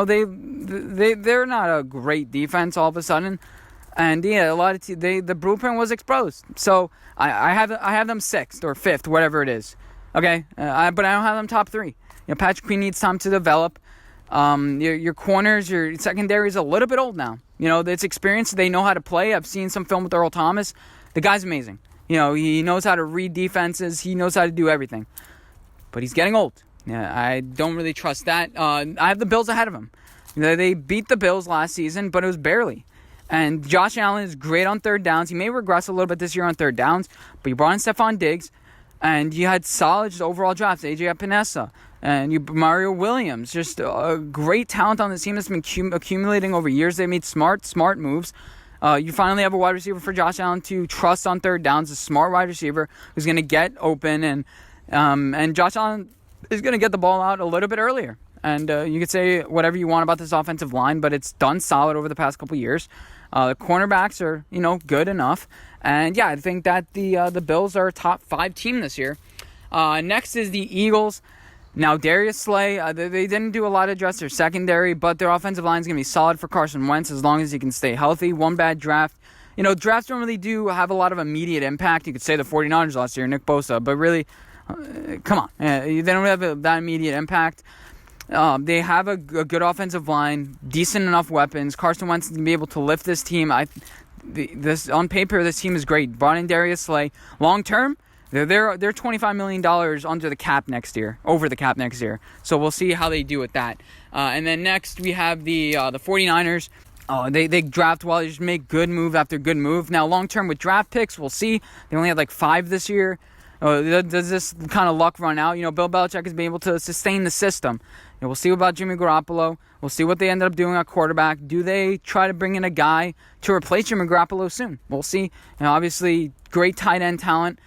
not a great defense all of a sudden. And a lot of the blueprint was exposed. So I have them 6th or 5th, whatever it is. Okay, but I don't have them top 3. Patrick Queen needs time to develop. Your corners, your secondary is a little bit old now. It's experience. They know how to play. I've seen some film with Earl Thomas. The guy's amazing. He knows how to read defenses. He knows how to do everything. But he's getting old. Yeah, I don't really trust that. I have the Bills ahead of him. They beat the Bills last season, but it was barely. And Josh Allen is great on third downs. He may regress a little bit this year on third downs, but you brought in Stephon Diggs, and you had solid just overall drafts. AJ Epinesa, and Mario Williams. Just a great talent on the team that's been accumulating over years. They made smart moves. You finally have a wide receiver for Josh Allen to trust on third downs, a smart wide receiver who's going to get open, and Josh Allen is going to get the ball out a little bit earlier. And you could say whatever you want about this offensive line, but it's done solid over the past couple years. The cornerbacks are, good enough. And, yeah, I think that the Bills are a top 5 team this year. Next is the Eagles. Now, Darius Slay, they didn't do a lot to address their secondary, but their offensive line is going to be solid for Carson Wentz as long as he can stay healthy. One bad draft. Drafts don't really do have a lot of immediate impact. You could say the 49ers last year, Nick Bosa, but really, come on. They don't have that immediate impact. They have a good offensive line, decent enough weapons. Carson Wentz is going to be able to lift this team. On paper, this team is great. Brought in Darius Slay. Long term, they're $25 million over the cap next year. So we'll see how they do with that. And then next we have the 49ers. They draft well. They just make good move after good move. Now long term with draft picks, we'll see. They only had like 5 this year. Does this kind of luck run out? Bill Belichick has been able to sustain the system. We'll see about Jimmy Garoppolo. We'll see what they end up doing at quarterback. Do they try to bring in a guy to replace Jimmy Garoppolo soon? We'll see. Obviously, great tight end talent.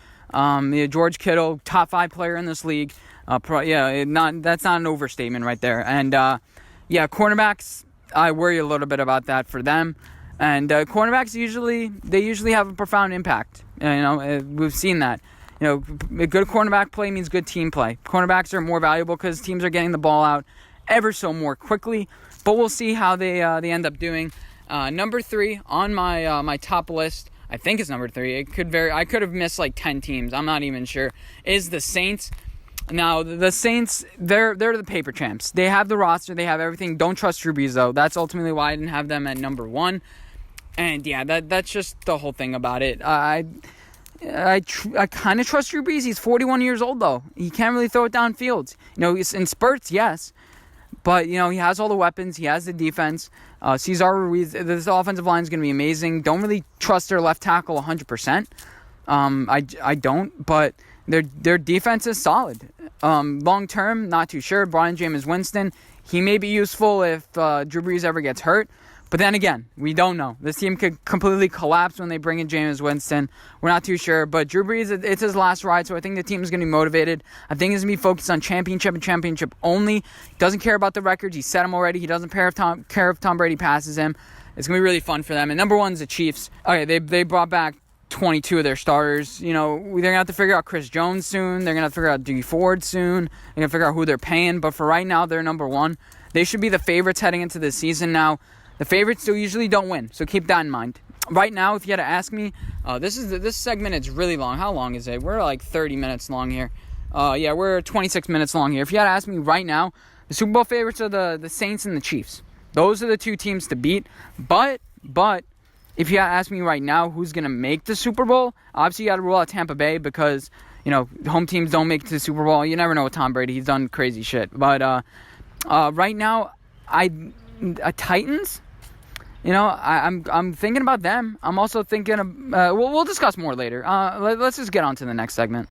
George Kittle, top 5 player in this league. That's not an overstatement right there. And cornerbacks, I worry a little bit about that for them. And cornerbacks usually have a profound impact. We've seen that. A good cornerback play means good team play. Cornerbacks are more valuable because teams are getting the ball out ever so more quickly. But we'll see how they end up doing. Number 3 on my top list, I think it's number 3. I could have missed like 10 teams. I'm not even sure. Is the Saints. Now the Saints, they're the paper champs. They have the roster. They have everything. Don't trust Drew Brees though. That's ultimately why I didn't have them at number 1. And yeah, that's just the whole thing about it. I kind of trust Drew Brees. He's 41 years old, though. He can't really throw it downfield. In spurts, yes. But, he has all the weapons. He has the defense. Cesar Ruiz, this offensive line is going to be amazing. Don't really trust their left tackle 100%. I don't, but their defense is solid. Long term, not too sure. Brian Jameis Winston, he may be useful if Drew Brees ever gets hurt. But then again, we don't know. This team could completely collapse when they bring in Jameis Winston. We're not too sure. But Drew Brees, it's his last ride, so I think the team is going to be motivated. I think he's going to be focused on championship and championship only. Doesn't care about the records. He said them already. He doesn't care if Tom Brady passes him. It's going to be really fun for them. And number 1 is the Chiefs. Okay, they brought back 22 of their starters. They're going to have to figure out Chris Jones soon. They're going to have to figure out Dee Ford soon. They're going to figure out who they're paying. But for right now, they're number 1. They should be the favorites heading into this season now. The favorites usually don't win, so keep that in mind. Right now, if you had to ask me, this segment is really long. How long is it? We're like 30 minutes long here. We're 26 minutes long here. If you had to ask me right now, the Super Bowl favorites are the Saints and the Chiefs. Those are the 2 teams to beat. But if you had to ask me right now who's going to make the Super Bowl, obviously you got to rule out Tampa Bay because, home teams don't make it to the Super Bowl. You never know with Tom Brady. He's done crazy shit. But right now, Titans. I'm thinking about them. I'm also thinking of. We'll discuss more later. Let's just get on to the next segment.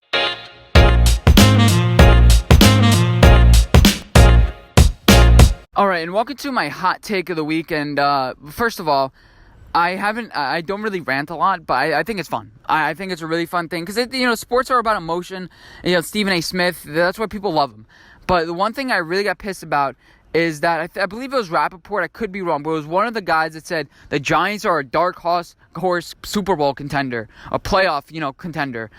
All right, and welcome to my hot take of the week. And first of all, I don't really rant a lot, but I think it's fun. I think it's a really fun thing because sports are about emotion. Stephen A. Smith. That's why people love him. But the one thing I really got pissed about is that I believe it was Rappaport. I could be wrong, but it was one of the guys that said the Giants are a dark horse Super Bowl contender, a playoff, contender.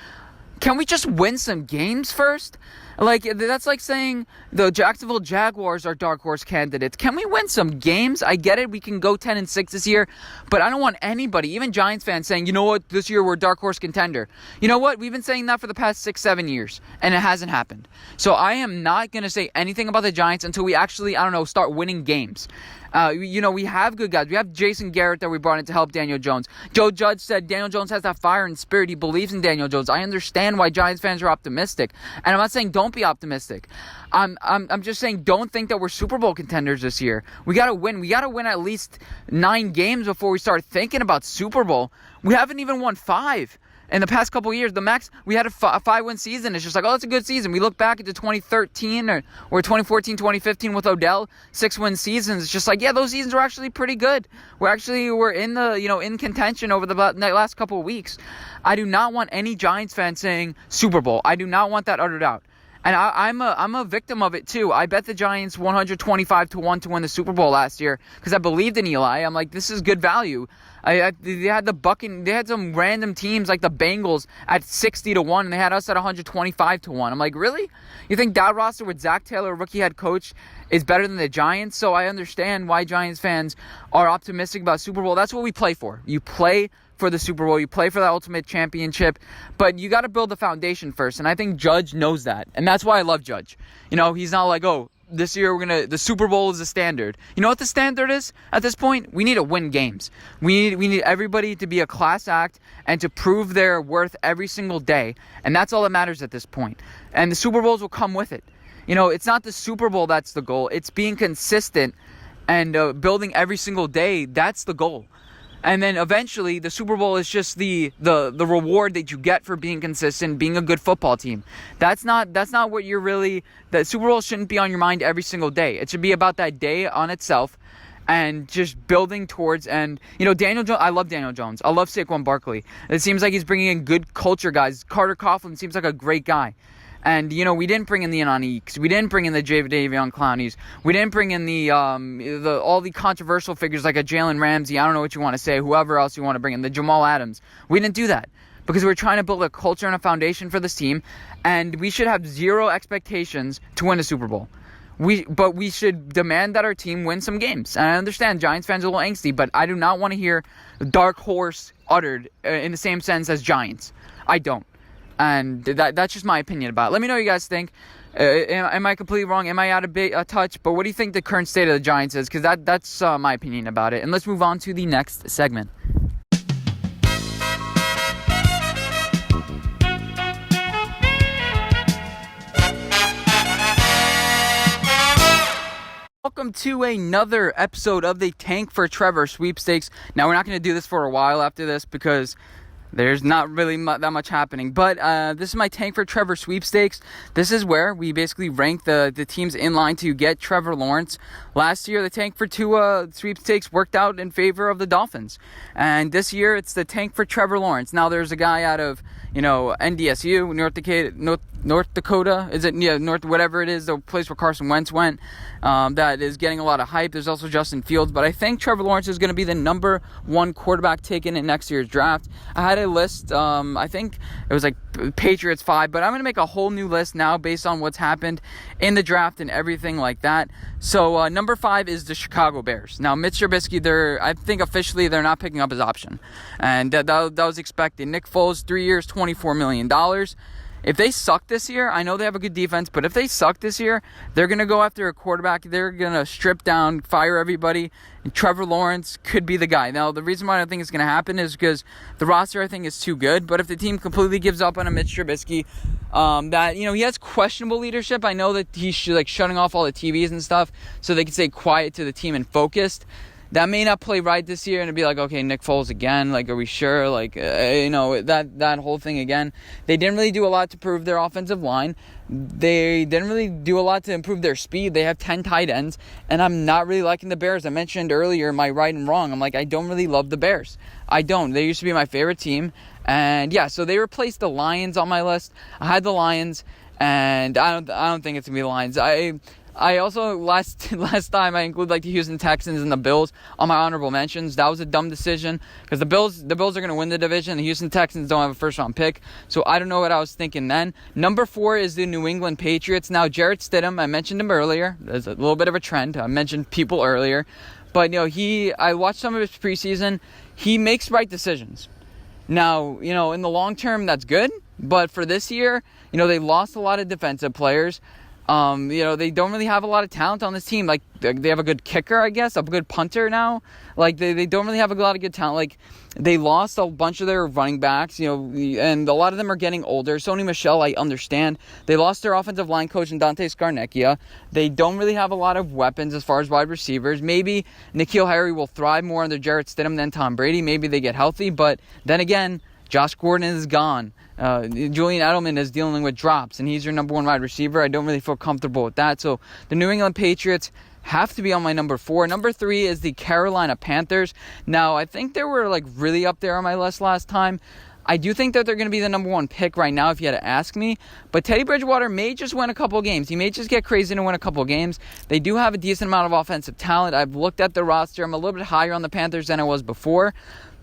Can we just win some games first? Like, that's like saying the Jacksonville Jaguars are dark horse candidates. Can we win some games? I get it. We can go 10-6 this year, but I don't want anybody, even Giants fans, saying, you know what, this year we're a dark horse contender. You know what? We've been saying that for the past 6-7 years, and it hasn't happened. So I am not going to say anything about the Giants until we actually, start winning games. We have good guys. We have Jason Garrett that we brought in to help Daniel Jones. Joe Judge said Daniel Jones has that fire and spirit. He believes in Daniel Jones. I understand why Giants fans are optimistic. And I'm not saying don't be optimistic. I'm just saying don't think that we're Super Bowl contenders this year. We got to win. We got to win at least 9 games before we start thinking about Super Bowl. We haven't even won 5. In the past couple of years, the max, we had a 5-win season. It's just like, oh, it's a good season. We look back into 2013 or 2014, 2015 with Odell, 6-win seasons. It's just like, yeah, those seasons were actually pretty good. We're in the, in contention over the last couple of weeks. I do not want any Giants fan saying Super Bowl. I do not want that uttered out. And I'm a victim of it too. I bet the Giants 125-1 to win the Super Bowl last year because I believed in Eli. I'm like, this is good value. They had some random teams like the Bengals at 60-1, and they had us at 125-1. I'm like, really? You think that roster with Zach Taylor, rookie head coach, is better than the Giants? So I understand why Giants fans are optimistic about Super Bowl. That's what we play for. You play for the Super Bowl. You play for the ultimate championship, but you got to build the foundation first, and I think Judge knows that, and that's why I love Judge. He's not like, oh, this year the Super Bowl is the standard. You know what the standard is at this point? We need to win games. We need everybody to be a class act and to prove their worth every single day, and that's all that matters at this point. And the Super Bowls will come with it. It's not the Super Bowl that's the goal. It's being consistent and building every single day. That's the goal. And then eventually the Super Bowl is just the reward that you get for being consistent, being a good football team. That's not what you're really. The Super Bowl shouldn't be on your mind every single day. It should be about that day on itself and just building towards. And Daniel Jones, I love Daniel Jones. I love Saquon Barkley. It seems like he's bringing in good culture guys. Carter Coughlin seems like a great guy. And, we didn't bring in the Anon Eeks. We didn't bring in the Jadeveon Clowneys. We didn't bring in all the controversial figures like a Jalen Ramsey. I don't know what you want to say. Whoever else you want to bring in. The Jamal Adams. We didn't do that because we're trying to build a culture and a foundation for this team. And we should have zero expectations to win a Super Bowl. But we should demand that our team win some games. And I understand Giants fans are a little angsty, but I do not want to hear dark horse uttered in the same sense as Giants. I don't. And that's just my opinion about it. Let me know what you guys think. Am I completely wrong? Am I out of touch? But what do you think the current state of the Giants is? Because that's my opinion about it. And let's move on to the next segment. Welcome to another episode of the Tank for Trevor sweepstakes. Now, we're not going to do this for a while after this because there's not really that much happening. But this is my Tank for Trevor sweepstakes. This is where we basically rank the teams in line to get Trevor Lawrence. Last year, the Tank for Tua sweepstakes worked out in favor of the Dolphins. And this year, it's the Tank for Trevor Lawrence. Now, there's a guy out of, NDSU, North Dakota, is it? Yeah, whatever it is, the place where Carson Wentz went, that is getting a lot of hype. There's also Justin Fields, but I think Trevor Lawrence is going to be the number 1 quarterback taken in next year's draft. I had a list, I think it was like Patriots 5, but I'm going to make a whole new list now based on what's happened in the draft and everything like that. So number 5 is the Chicago Bears. Now, Mitch Trubisky, I think officially they're not picking up his option, and that was expected. Nick Foles, 3 years, $24 million. If they suck this year, I know they have a good defense, but if they suck this year, they're going to go after a quarterback. They're going to strip down, fire everybody, and Trevor Lawrence could be the guy. Now, the reason why I don't think it's going to happen is because the roster, I think, is too good. But if the team completely gives up on a Mitch Trubisky, he has questionable leadership. I know that he's shutting off all the TVs and stuff so they can stay quiet to the team and focused. That may not play right this year, and it'd be like, okay, Nick Foles again. Are we sure? That whole thing again. They didn't really do a lot to improve their offensive line. They didn't really do a lot to improve their speed. They have 10 tight ends, and I'm not really liking the Bears. I mentioned earlier my right and wrong. I'm like, I don't really love the Bears. I don't. They used to be my favorite team, and yeah, so they replaced the Lions on my list. I had the Lions, and I don't think it's gonna be the Lions. I also last time I included like the Houston Texans and the Bills on my honorable mentions. That was a dumb decision because the Bills are going to win the division. The Houston Texans don't have a first round pick, so I don't know what I was thinking then. Number 4 is the New England Patriots. Now Jarrett Stidham, I mentioned him earlier. There's a little bit of a trend. I mentioned people earlier, but I watched some of his preseason. He makes right decisions. Now, in the long term, that's good. But for this year, they lost a lot of defensive players. They don't really have a lot of talent on this team. Like, they have a good kicker, I guess, a good punter now. Like, they don't really have a lot of good talent. Like, they lost a bunch of their running backs, and a lot of them are getting older. Sony Michel, I understand. They lost their offensive line coach in Dante Scarnecchia. They don't really have a lot of weapons as far as wide receivers. Maybe N'Keal Harry will thrive more under Jarrett Stidham than Tom Brady. Maybe they get healthy, but then again, Josh Gordon is gone. Julian Edelman is dealing with drops, and he's your number 1 wide receiver. I don't really feel comfortable with that. So the New England Patriots have to be on my number 4. Number 3 is the Carolina Panthers. Now, I think they were really up there on my list last time. I do think that they're going to be the number 1 pick right now if you had to ask me. But Teddy Bridgewater may just win a couple of games. He may just get crazy and win a couple of games. They do have a decent amount of offensive talent. I've looked at the roster. I'm a little bit higher on the Panthers than I was before.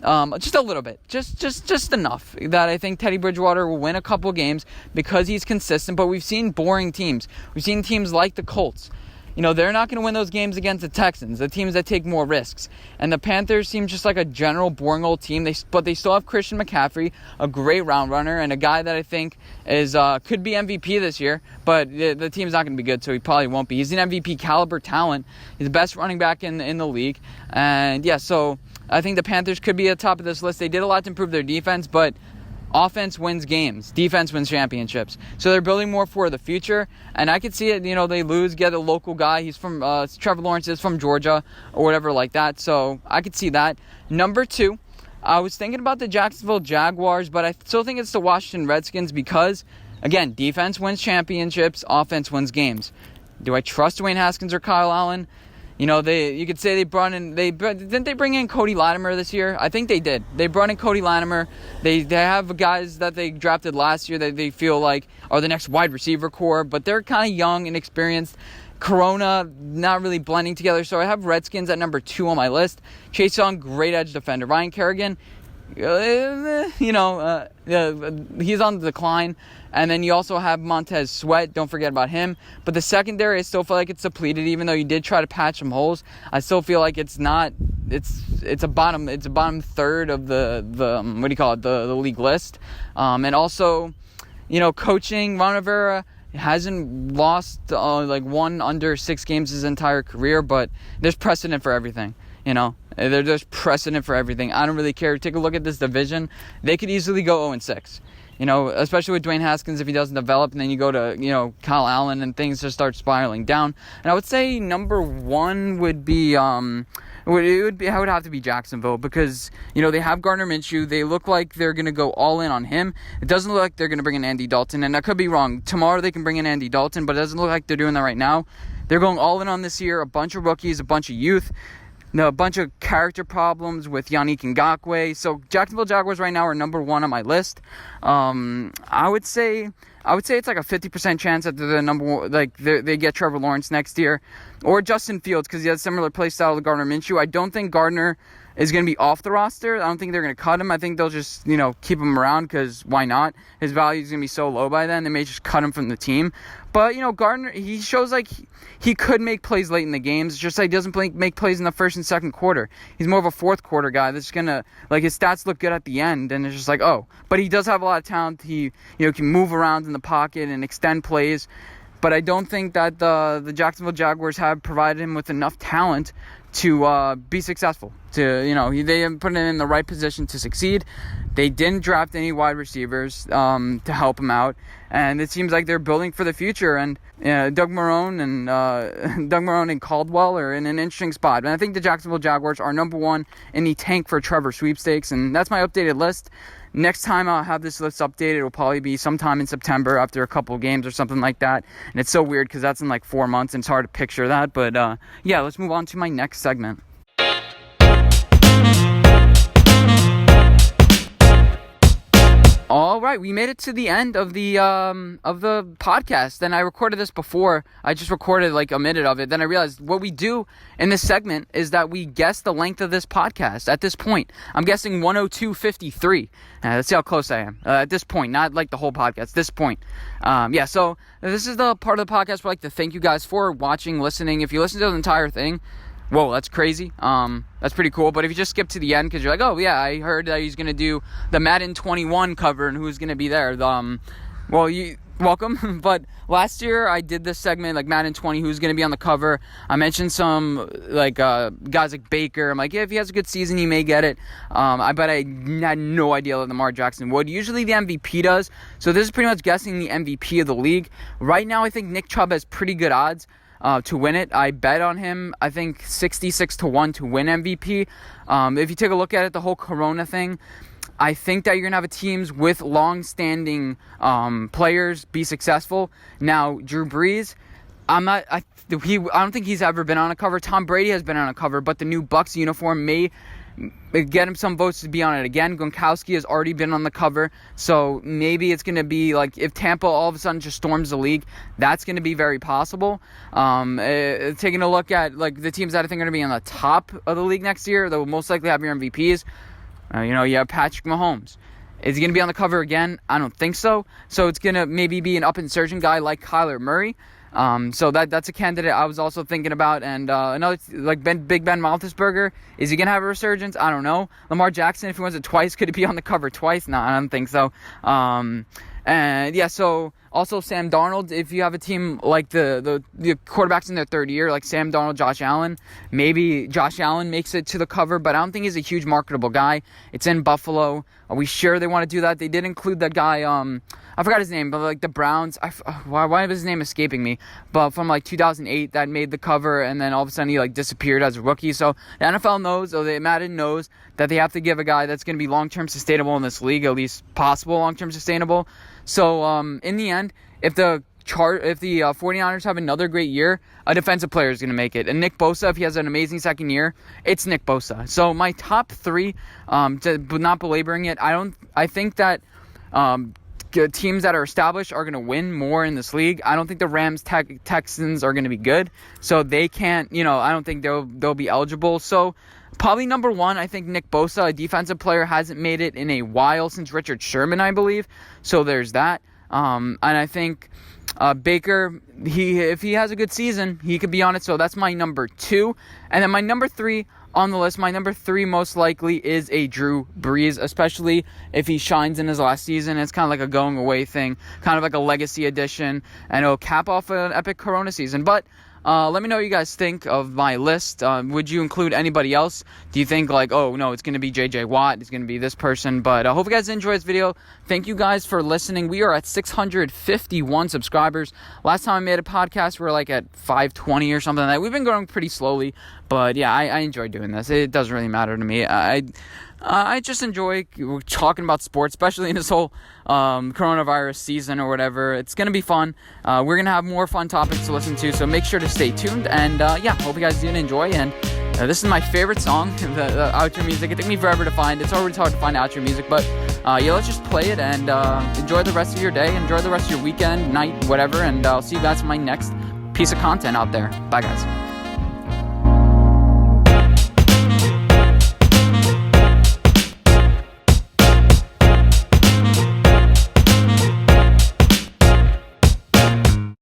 Just a little bit. Just enough that I think Teddy Bridgewater will win a couple of games because he's consistent. But we've seen boring teams. We've seen teams like the Colts. They're not going to win those games against the Texans, the teams that take more risks. And the Panthers seem just like a general boring old team. But they still have Christian McCaffrey, a great round runner, and a guy that I think is could be MVP this year. But the team's not going to be good, so he probably won't be. He's an MVP caliber talent. He's the best running back in the league. And yeah, so I think the Panthers could be at the top of this list. They did a lot to improve their defense, but offense wins games. Defense wins championships. So they're building more for the future. And I could see it, they lose, get a local guy. He's from, Trevor Lawrence is from Georgia or whatever like that. So I could see that. Number 2, I was thinking about the Jacksonville Jaguars, but I still think it's the Washington Redskins because, again, defense wins championships, offense wins games. Do I trust Dwayne Haskins or Kyle Allen? You could say didn't they bring in Cody Latimer this year? I think they did. They brought in Cody Latimer. They have guys that they drafted last year that they feel like are the next wide receiver core, but they're kind of young and experienced. Corona not really blending together, so I have Redskins at number 2 on my list. Chase Young, great edge defender. Ryan Kerrigan, he's on the decline. And then you also have Montez Sweat. Don't forget about him. But the secondary, I still feel like it's depleted, even though you did try to patch some holes. I still feel like it's not. It's a bottom third of the the league list. And also, coaching. Ron Rivera hasn't lost one under 6 games his entire career, but there's precedent for everything. There's precedent for everything. I don't really care. Take a look at this division. They could easily go 0-6. Especially with Dwayne Haskins if he doesn't develop, and then you go to, Kyle Allen and things just start spiraling down. And I would say number 1 would be, I would have to be Jacksonville because, they have Gardner Minshew. They look like they're going to go all in on him. It doesn't look like they're going to bring in Andy Dalton, and I could be wrong. Tomorrow they can bring in Andy Dalton, but it doesn't look like they're doing that right now. They're going all in on this year, a bunch of rookies, a bunch of youth. A bunch of character problems with Yannick Ngakoue. So Jacksonville Jaguars right now are number 1 on my list. I would say it's like a 50% chance that they're the number 1. They get Trevor Lawrence next year, or Justin Fields because he has a similar play style to Gardner Minshew. I don't think Gardner is going to be off the roster. I don't think they're going to cut him. I think they'll just, keep him around because why not? His value is going to be so low by then. They may just cut him from the team. But, Gardner, he shows like he could make plays late in the games. It's just like he doesn't make plays in the first and second quarter. He's more of a fourth quarter guy that's going to, his stats look good at the end. And it's just like, oh. But he does have a lot of talent. He, can move around in the pocket and extend plays. But I don't think that the Jacksonville Jaguars have provided him with enough talent to be successful. They have put him in the right position to succeed. They didn't draft any wide receivers to help him out, and it seems like they're building for the future. And Doug Marrone and Caldwell are in an interesting spot. And I think the Jacksonville Jaguars are number 1 in the tank for Trevor sweepstakes, and that's my updated list. Next time I'll have this list updated, it'll probably be sometime in September after a couple of games or something like that. And it's so weird because that's in 4 months and it's hard to picture that. But yeah, let's move on to my next segment. All right, we made it to the end of the podcast. And I recorded this before. I just recorded like a minute of it. Then I realized what we do in this segment is that we guess the length of this podcast. At this point, I'm guessing 102.53. Let's see how close I am at this point. Not like the whole podcast. This point, So this is the part of the podcast where I like to thank you guys for watching, listening. If you listen to the entire thing, whoa, that's crazy. That's pretty cool. But if you just skip to the end because you're like, oh, yeah, I heard that he's going to do the Madden 21 cover and who's going to be there. You welcome. But last year I did this segment, like Madden 20, who's going to be on the cover. I mentioned some guys like Baker. I'm like, yeah, if he has a good season, he may get it. I had no idea that Lamar Jackson would. Usually the MVP does. So this is pretty much guessing the MVP of the league. Right now I think Nick Chubb has pretty good odds to win it. I bet on him, I think 66-1 to win MVP. If you take a look at it, the whole Corona thing, I think that you're going to have teams with long-standing players be successful. Now, Drew Brees, I don't think he's ever been on a cover. Tom Brady has been on a cover, but the new Bucs uniform may get him some votes to be on it again. Gronkowski has already been on the cover, so maybe it's going to be like if Tampa all of a sudden just storms the league, that's going to be very possible. Taking a look at like the teams that I think are going to be on the top of the league next year, they'll most likely have your MVPs. You have Patrick Mahomes. Is he going to be on the cover again? I don't think so. So it's going to maybe be an up-and-surging guy like Kyler Murray. So that's a candidate I was also thinking about. And another, like Big Ben Roethlisberger, is he going to have a resurgence? I don't know. Lamar Jackson, if he wins it twice, could he be on the cover twice? No, I don't think so. So also Sam Darnold, if you have a team like the quarterbacks in their third year, like Sam Darnold, Josh Allen, maybe Josh Allen makes it to the cover, but I don't think he's a huge marketable guy. It's in Buffalo. Are we sure they want to do that? They did include that guy, I forgot his name, but like the Browns, why is his name escaping me? But from like 2008, that made the cover, and then all of a sudden he like disappeared as a rookie. So the NFL knows, or Madden knows, that they have to give a guy that's going to be long-term sustainable in this league, at least possible long-term sustainable. So in the end, if the 49ers have another great year, a defensive player is going to make it. And Nick Bosa, if he has an amazing second year, it's Nick Bosa. So my top three, not belaboring it, I think that teams that are established are going to win more in this league. I don't think the Rams Texans are going to be good, so they can't, I don't think they'll be eligible. So probably number one, I think Nick Bosa, a defensive player, hasn't made it in a while since Richard Sherman, I believe. So there's that. And I think Baker, if he has a good season, he could be on it. So that's my number two. And then my number three on the list, my number three most likely is a Drew Brees, especially if he shines in his last season. It's kind of like a going away thing, kind of like a legacy edition, and it'll cap off an epic Corona season. But let me know what you guys think of my list. Would you include anybody else? Do you think like, oh no, it's going to be JJ Watt, it's going to be this person? But I hope you guys enjoyed this video. Thank you guys for listening. We are at 651 subscribers. Last time I made a podcast, we were like at 520 or something like that. We've been growing pretty slowly, but yeah, I enjoy doing this. It doesn't really matter to me. I just enjoy talking about sports, especially in this whole coronavirus season or whatever. It's going to be fun. We're going to have more fun topics to listen to, so make sure to stay tuned. And hope you guys did enjoy. And this is my favorite song, the outro music. It took me forever to find. It's always hard to find outro music, but let's just play it and enjoy the rest of your day. Enjoy the rest of your weekend, night, whatever. And I'll see you guys in my next piece of content out there. Bye, guys.